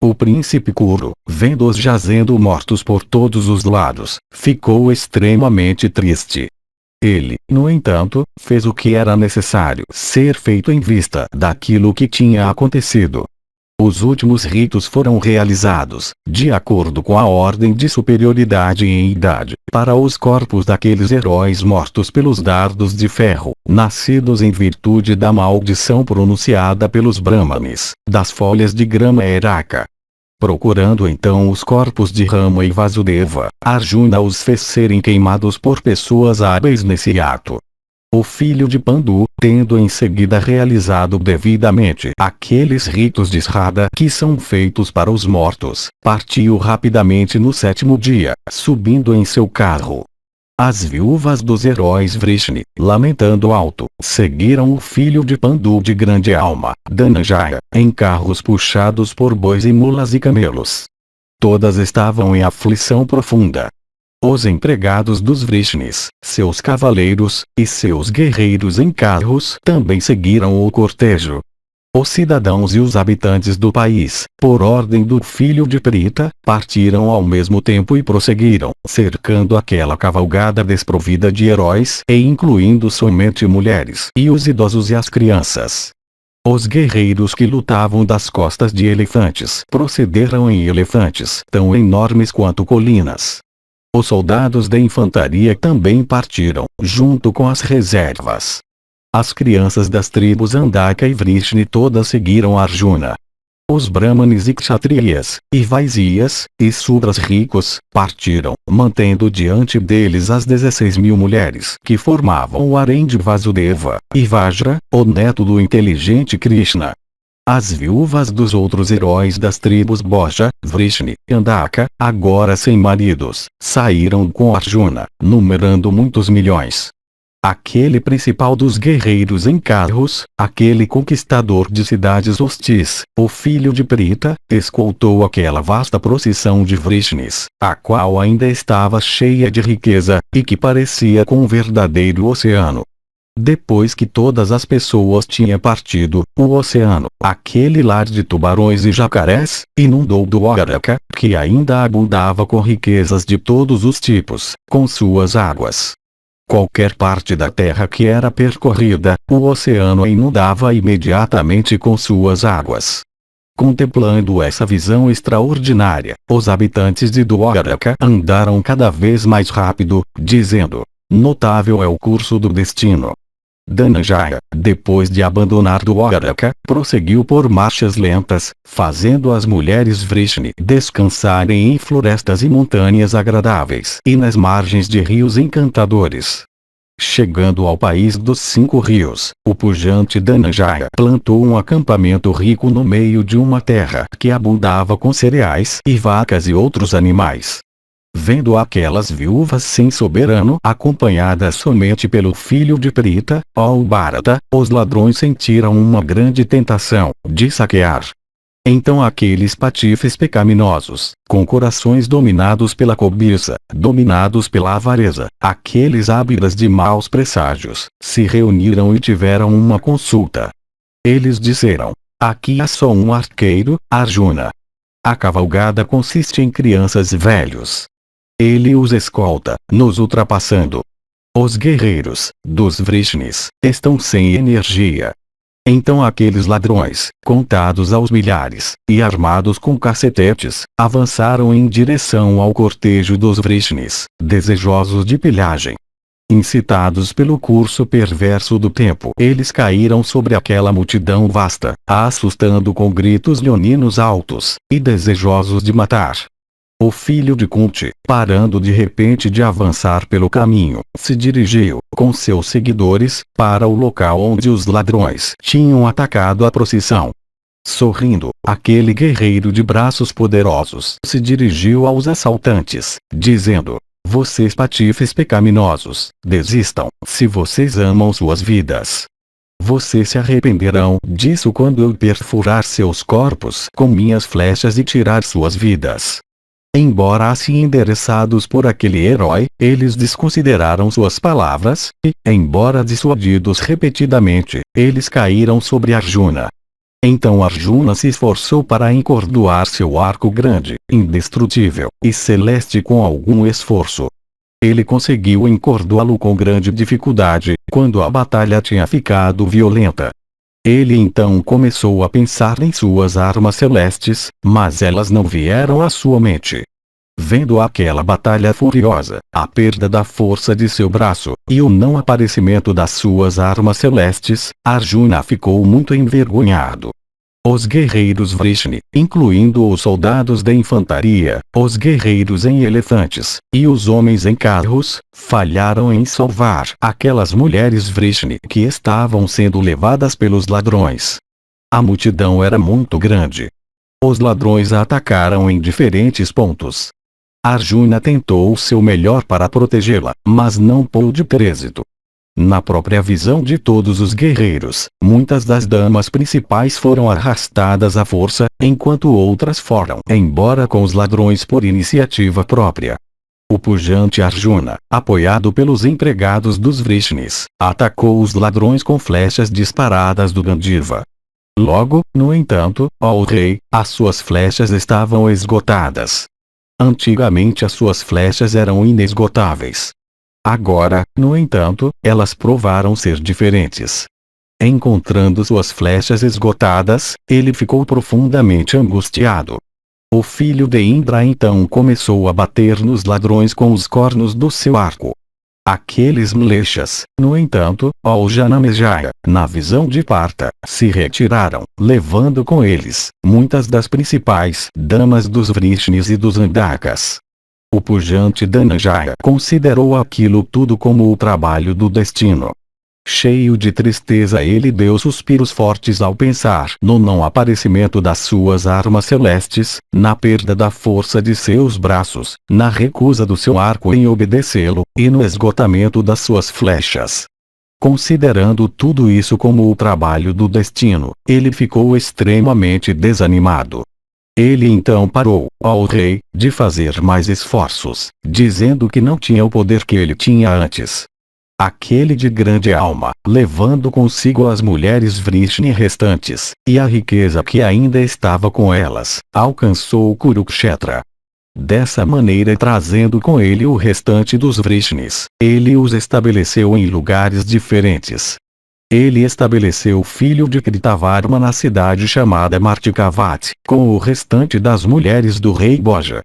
O príncipe Kuru, vendo-os jazendo mortos por todos os lados, ficou extremamente triste. Ele, no entanto, fez o que era necessário ser feito em vista daquilo que tinha acontecido. Os últimos ritos foram realizados, de acordo com a ordem de superioridade em idade, para os corpos daqueles heróis mortos pelos dardos de ferro, nascidos em virtude da maldição pronunciada pelos Brahmanes, das folhas de grama Eraka. Procurando então os corpos de Rama e Vasudeva, Arjuna os fez serem queimados por pessoas hábeis nesse ato. O filho de Pandu, tendo em seguida realizado devidamente aqueles ritos de Shraddha que são feitos para os mortos, partiu rapidamente no 7º dia, subindo em seu carro. As viúvas dos heróis Vrishni, lamentando alto, seguiram o filho de Pandu de grande alma, Dhananjaya, em carros puxados por bois e mulas e camelos. Todas estavam em aflição profunda. Os empregados dos Vrishnis, seus cavaleiros, e seus guerreiros em carros também seguiram o cortejo. Os cidadãos e os habitantes do país, por ordem do filho de Prita, partiram ao mesmo tempo e prosseguiram, cercando aquela cavalgada desprovida de heróis e incluindo somente mulheres e os idosos e as crianças. Os guerreiros que lutavam das costas de elefantes procederam em elefantes tão enormes quanto colinas. Os soldados da infantaria também partiram, junto com as reservas. As crianças das tribos Andaka e Vrishni todas seguiram Arjuna. Os brahmanes e kshatriyas, e vaisyas, e sudras ricos, partiram, mantendo diante deles as 16.000 mulheres que formavam o harém de Vasudeva, e Vajra, o neto do inteligente Krishna. As viúvas dos outros heróis das tribos Bhoja, Vrishni e Andaka, agora sem maridos, saíram com Arjuna, numerando muitos milhões. Aquele principal dos guerreiros em carros, aquele conquistador de cidades hostis, o filho de Prita, escoltou aquela vasta procissão de Vrishnis, a qual ainda estava cheia de riqueza, e que parecia com um verdadeiro oceano. Depois que todas as pessoas tinham partido, o oceano, aquele lar de tubarões e jacarés, inundou Dwaraka, que ainda abundava com riquezas de todos os tipos, com suas águas. Qualquer parte da terra que era percorrida, o oceano a inundava imediatamente com suas águas. Contemplando essa visão extraordinária, os habitantes de Dwaraka andaram cada vez mais rápido, dizendo: notável é o curso do destino. Dhananjaya, depois de abandonar Dwaraka, prosseguiu por marchas lentas, fazendo as mulheres Vrishni descansarem em florestas e montanhas agradáveis e nas margens de rios encantadores. Chegando ao país dos 5 rios, o pujante Dhananjaya plantou um acampamento rico no meio de uma terra que abundava com cereais e vacas e outros animais. Vendo aquelas viúvas sem soberano acompanhadas somente pelo filho de Prita, ó Bharata, os ladrões sentiram uma grande tentação de saquear. Então aqueles patifes pecaminosos, com corações dominados pela cobiça, dominados pela avareza, aqueles ábiras de maus presságios, se reuniram e tiveram uma consulta. Eles disseram: aqui há só um arqueiro, Arjuna. A cavalgada consiste em crianças e velhos. Ele os escolta, nos ultrapassando. Os guerreiros, dos Vrishnis, estão sem energia. Então aqueles ladrões, contados aos milhares, e armados com cacetetes, avançaram em direção ao cortejo dos Vrishnis, desejosos de pilhagem. Incitados pelo curso perverso do tempo, eles caíram sobre aquela multidão vasta, a assustando com gritos leoninos altos, e desejosos de matar. O filho de Kunti, parando de repente de avançar pelo caminho, se dirigiu, com seus seguidores, para o local onde os ladrões tinham atacado a procissão. Sorrindo, aquele guerreiro de braços poderosos se dirigiu aos assaltantes, dizendo: vocês patifes pecaminosos, desistam, se vocês amam suas vidas. Vocês se arrependerão disso quando eu perfurar seus corpos com minhas flechas e tirar suas vidas. Embora assim endereçados por aquele herói, eles desconsideraram suas palavras, e, embora dissuadidos repetidamente, eles caíram sobre Arjuna. Então Arjuna se esforçou para encordoar seu arco grande, indestrutível, e celeste com algum esforço. Ele conseguiu encordoá-lo com grande dificuldade, quando a batalha tinha ficado violenta. Ele então começou a pensar em suas armas celestes, mas elas não vieram à sua mente. Vendo aquela batalha furiosa, a perda da força de seu braço, e o não aparecimento das suas armas celestes, Arjuna ficou muito envergonhado. Os guerreiros Vrishni, incluindo os soldados da infantaria, os guerreiros em elefantes, e os homens em carros, falharam em salvar aquelas mulheres Vrishni que estavam sendo levadas pelos ladrões. A multidão era muito grande. Os ladrões a atacaram em diferentes pontos. Arjuna tentou o seu melhor para protegê-la, mas não pôde ter êxito. Na própria visão de todos os guerreiros, muitas das damas principais foram arrastadas à força, enquanto outras foram embora com os ladrões por iniciativa própria. O pujante Arjuna, apoiado pelos empregados dos Vrishnis, atacou os ladrões com flechas disparadas do Gandiva. Logo, no entanto, ó rei, as suas flechas estavam esgotadas. Antigamente as suas flechas eram inesgotáveis. Agora, no entanto, elas provaram ser diferentes. Encontrando suas flechas esgotadas, ele ficou profundamente angustiado. O filho de Indra então começou a bater nos ladrões com os cornos do seu arco. Aqueles mlechas, no entanto, ó Janamejaya, na visão de Partha, se retiraram, levando com eles muitas das principais damas dos Vrishnis e dos Andakas. O pujante Dhananjaya considerou aquilo tudo como o trabalho do destino. Cheio de tristeza, ele deu suspiros fortes ao pensar no não aparecimento das suas armas celestes, na perda da força de seus braços, na recusa do seu arco em obedecê-lo, e no esgotamento das suas flechas. Considerando tudo isso como o trabalho do destino, ele ficou extremamente desanimado. Ele então parou, ó rei, de fazer mais esforços, dizendo que não tinha o poder que ele tinha antes. Aquele de grande alma, levando consigo as mulheres Vrishni restantes, e a riqueza que ainda estava com elas, alcançou Kurukshetra. Dessa maneira, trazendo com ele o restante dos Vrishnis, ele os estabeleceu em lugares diferentes. Ele estabeleceu o filho de Kritavarma na cidade chamada Martikavati, com o restante das mulheres do rei Bhoja.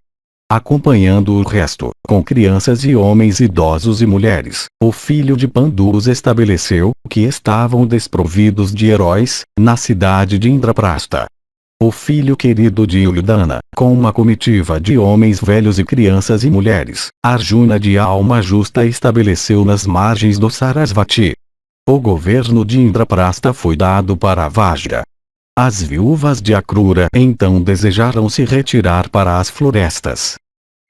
Acompanhando o resto, com crianças e homens idosos e mulheres, o filho de Pandu os estabeleceu, que estavam desprovidos de heróis, na cidade de Indraprastha. O filho querido de Ulyudana, com uma comitiva de homens velhos e crianças e mulheres, Arjuna de alma justa estabeleceu nas margens do Sarasvati. O governo de Indraprastha foi dado para Vajra. As viúvas de Akrura então desejaram se retirar para as florestas.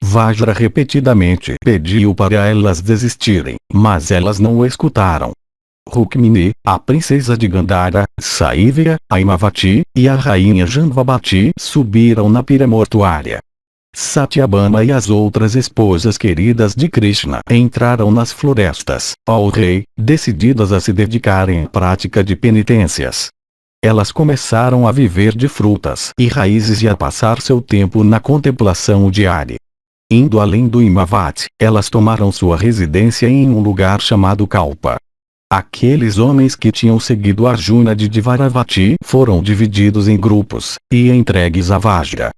Vajra repetidamente pediu para elas desistirem, mas elas não o escutaram. Rukmini, a princesa de Gandhara, Saivya, a Imavati, e a rainha Janvabati subiram na pira mortuária. Satyabhama e as outras esposas queridas de Krishna entraram nas florestas, ó rei, decididas a se dedicarem à prática de penitências. Elas começaram a viver de frutas e raízes e a passar seu tempo na contemplação diária. Indo além do Imavati, elas tomaram sua residência em um lugar chamado Kalpa. Aqueles homens que tinham seguido Arjuna de Dvaravati foram divididos em grupos, e entregues a Vajra.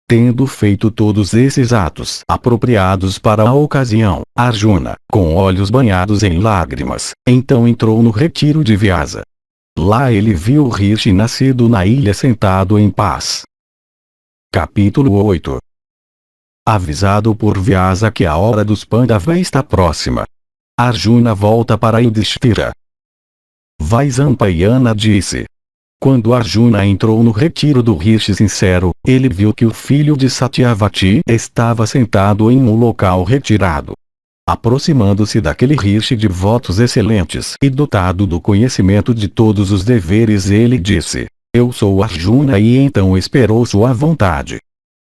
Tendo feito todos esses atos apropriados para a ocasião, Arjuna, com olhos banhados em lágrimas, então entrou no retiro de Vyasa. Lá ele viu o Rishi nascido na ilha sentado em paz. Capítulo 8. Avisado por Vyasa que a hora dos Pandava está próxima, Arjuna volta para Yudhishthira. Vaisampayana disse. Quando Arjuna entrou no retiro do Rishi sincero, ele viu que o filho de Satyavati estava sentado em um local retirado. Aproximando-se daquele Rishi de votos excelentes e dotado do conhecimento de todos os deveres, ele disse: Eu sou Arjuna, e então esperou sua vontade.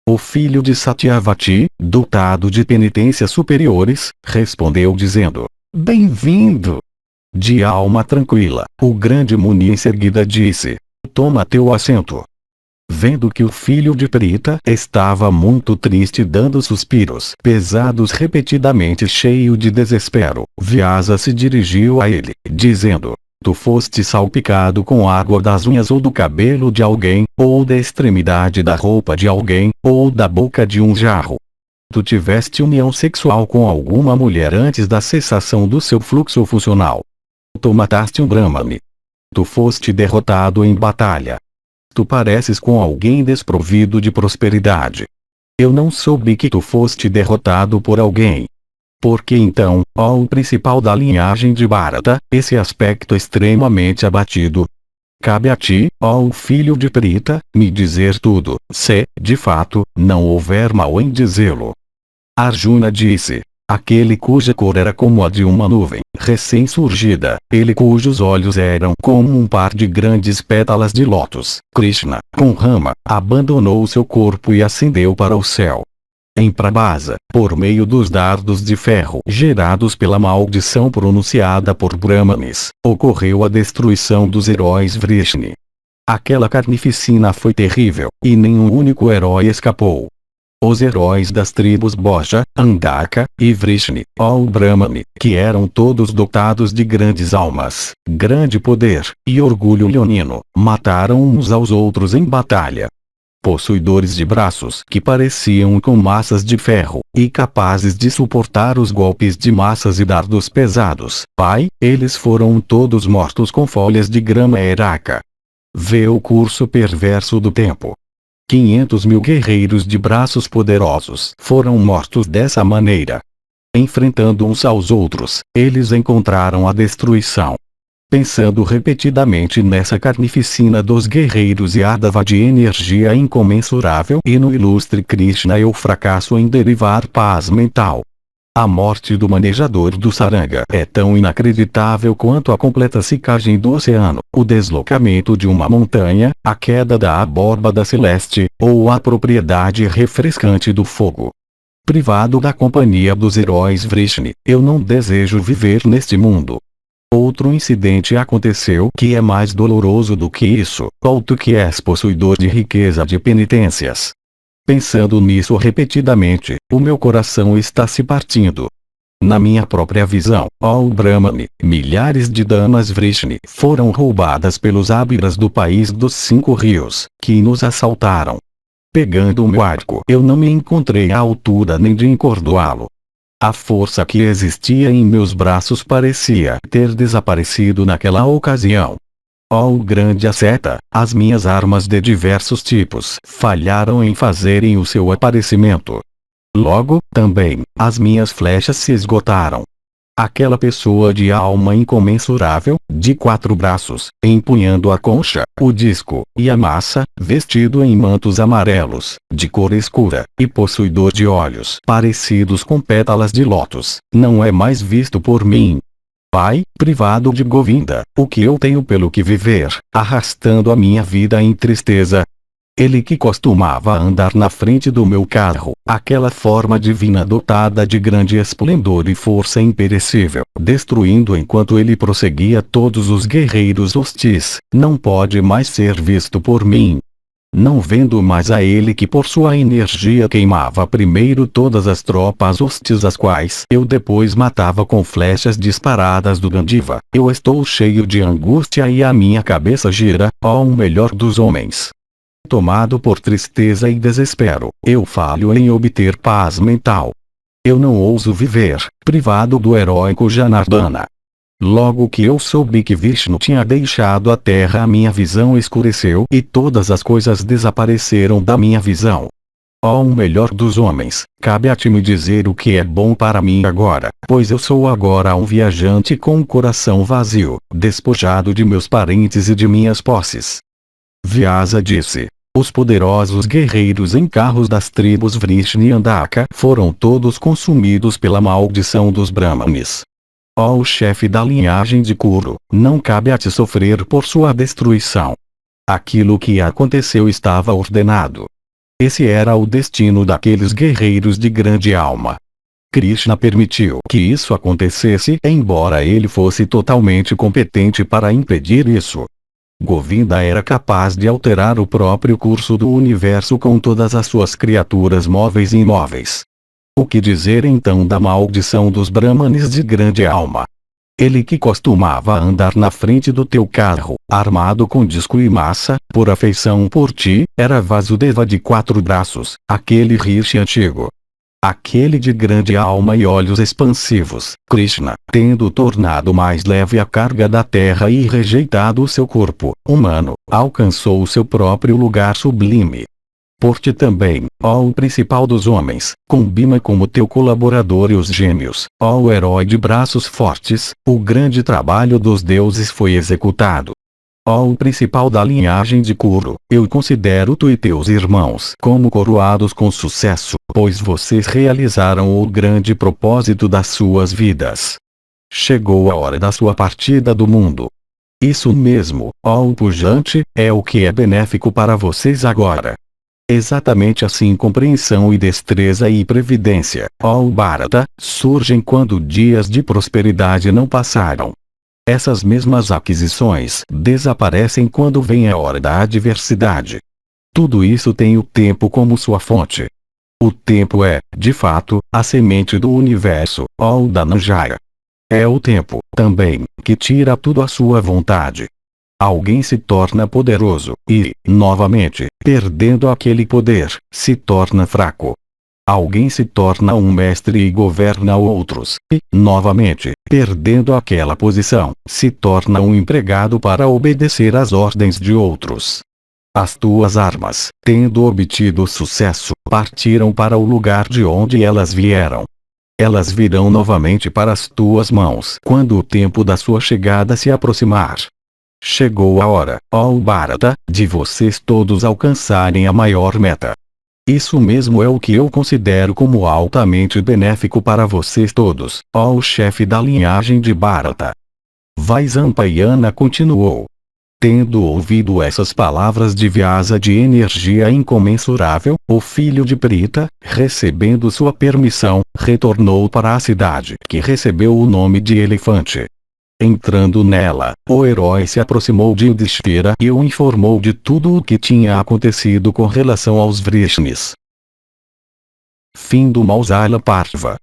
O filho de Satyavati, dotado de penitências superiores, respondeu dizendo: Bem-vindo! De alma tranquila, o grande Muni em seguida disse: Toma teu assento. Vendo que o filho de Prita estava muito triste, dando suspiros pesados repetidamente, cheio de desespero, Vyasa se dirigiu a ele, dizendo: Tu foste salpicado com água das unhas ou do cabelo de alguém, ou da extremidade da roupa de alguém, ou da boca de um jarro. Tu tiveste união sexual com alguma mulher antes da cessação do seu fluxo funcional. Tu mataste um Brahmane. Tu foste derrotado em batalha. Tu pareces com alguém desprovido de prosperidade. Eu não soube que tu foste derrotado por alguém. Porque então, ó o principal da linhagem de Bharata, esse aspecto extremamente abatido? Cabe a ti, ó o filho de Prita, me dizer tudo, se, de fato, não houver mal em dizê-lo. Arjuna disse: aquele cuja cor era como a de uma nuvem recém-surgida, ele cujos olhos eram como um par de grandes pétalas de lótus, Krishna, com Rama, abandonou seu corpo e ascendeu para o céu. Em Prabhasa, por meio dos dardos de ferro gerados pela maldição pronunciada por Brahmanes, ocorreu a destruição dos heróis Vrishni. Aquela carnificina foi terrível, e nenhum único herói escapou. Os heróis das tribos Boja, Andaka e Vrishni, ou Brahmani, que eram todos dotados de grandes almas, grande poder e orgulho leonino, mataram uns aos outros em batalha. Possuidores de braços que pareciam com massas de ferro, e capazes de suportar os golpes de massas e dardos pesados, pai, eles foram todos mortos com folhas de grama eraca. Vê o curso perverso do tempo. 500.000 guerreiros de braços poderosos foram mortos dessa maneira. Enfrentando uns aos outros, eles encontraram a destruição. Pensando repetidamente nessa carnificina dos guerreiros e ardava de energia incomensurável e no ilustre Krishna, eu fracasso em derivar paz mental. A morte do manejador do saranga é tão inacreditável quanto a completa secagem do oceano, o deslocamento de uma montanha, a queda da abóbada celeste, ou a propriedade refrescante do fogo. Privado da companhia dos heróis Vrishni, eu não desejo viver neste mundo. Outro incidente aconteceu que é mais doloroso do que isso, ou tu que és possuidor de riqueza de penitências. Pensando nisso repetidamente, o meu coração está se partindo. Na minha própria visão, ó Brahmani, milhares de damas Vrishni foram roubadas pelos ábiras do país dos 5 rios, que nos assaltaram. Pegando o meu arco, eu não me encontrei à altura nem de encordoá-lo. A força que existia em meus braços parecia ter desaparecido naquela ocasião. Ó grande asceta, as minhas armas de diversos tipos falharam em fazerem o seu aparecimento. Logo, também, as minhas flechas se esgotaram. Aquela pessoa de alma incomensurável, de 4 braços, empunhando a concha, o disco, e a massa, vestido em mantos amarelos, de cor escura, e possuidor de olhos parecidos com pétalas de lótus, não é mais visto por mim. Pai, privado de Govinda, o que eu tenho pelo que viver, arrastando a minha vida em tristeza. Ele que costumava andar na frente do meu carro, aquela forma divina dotada de grande esplendor e força imperecível, destruindo enquanto ele prosseguia todos os guerreiros hostis, não pode mais ser visto por mim. Não vendo mais a ele que por sua energia queimava primeiro todas as tropas hostis as quais eu depois matava com flechas disparadas do Gandiva, eu estou cheio de angústia e a minha cabeça gira, ó o melhor dos homens. Tomado por tristeza e desespero, eu falho em obter paz mental. Eu não ouso viver, privado do heróico Janardana. Logo que eu soube que Vishnu tinha deixado a terra, a minha visão escureceu e todas as coisas desapareceram da minha visão. Ó o melhor dos homens, cabe a ti me dizer o que é bom para mim agora, pois eu sou agora um viajante com um coração vazio, despojado de meus parentes e de minhas posses. Vyasa disse: os poderosos guerreiros em carros das tribos Vrishni e Andaka foram todos consumidos pela maldição dos Brahmanes. Ó o chefe da linhagem de Kuru, não cabe a ti sofrer por sua destruição. Aquilo que aconteceu estava ordenado. Esse era o destino daqueles guerreiros de grande alma. Krishna permitiu que isso acontecesse, embora ele fosse totalmente competente para impedir isso. Govinda era capaz de alterar o próprio curso do universo com todas as suas criaturas móveis e imóveis. O que dizer então da maldição dos Brahmanes de grande alma? Ele que costumava andar na frente do teu carro, armado com disco e massa, por afeição por ti, era Vasudeva de 4 braços, aquele Rishi antigo. Aquele de grande alma e olhos expansivos, Krishna, tendo tornado mais leve a carga da terra e rejeitado o seu corpo humano, alcançou o seu próprio lugar sublime. Por ti também, ó o principal dos homens, com Bhima como teu colaborador e os gêmeos, ó o herói de braços fortes, o grande trabalho dos deuses foi executado. Ó o principal da linhagem de Kuru, eu considero tu e teus irmãos como coroados com sucesso, pois vocês realizaram o grande propósito das suas vidas. Chegou a hora da sua partida do mundo. Isso mesmo, ó o pujante, é o que é benéfico para vocês agora. Exatamente assim compreensão e destreza e previdência, ó o Bharata, surgem quando dias de prosperidade não passaram. Essas mesmas aquisições desaparecem quando vem a hora da adversidade. Tudo isso tem o tempo como sua fonte. O tempo é, de fato, a semente do universo, ó o Dhananjaya. É o tempo, também, que tira tudo à sua vontade. Alguém se torna poderoso, e, novamente, perdendo aquele poder, se torna fraco. Alguém se torna um mestre e governa outros, e, novamente, perdendo aquela posição, se torna um empregado para obedecer às ordens de outros. As tuas armas, tendo obtido sucesso, partiram para o lugar de onde elas vieram. Elas virão novamente para as tuas mãos quando o tempo da sua chegada se aproximar. Chegou a hora, ó Bharata, de vocês todos alcançarem a maior meta. Isso mesmo é o que eu considero como altamente benéfico para vocês todos, ó o chefe da linhagem de Bharata. Vaisampayana continuou. Tendo ouvido essas palavras de Vyasa de energia incomensurável, o filho de Prita, recebendo sua permissão, retornou para a cidade que recebeu o nome de Elefante. Entrando nela, o herói se aproximou de Yudhishthira e o informou de tudo o que tinha acontecido com relação aos Vrishnis. Fim do Mausala Parva.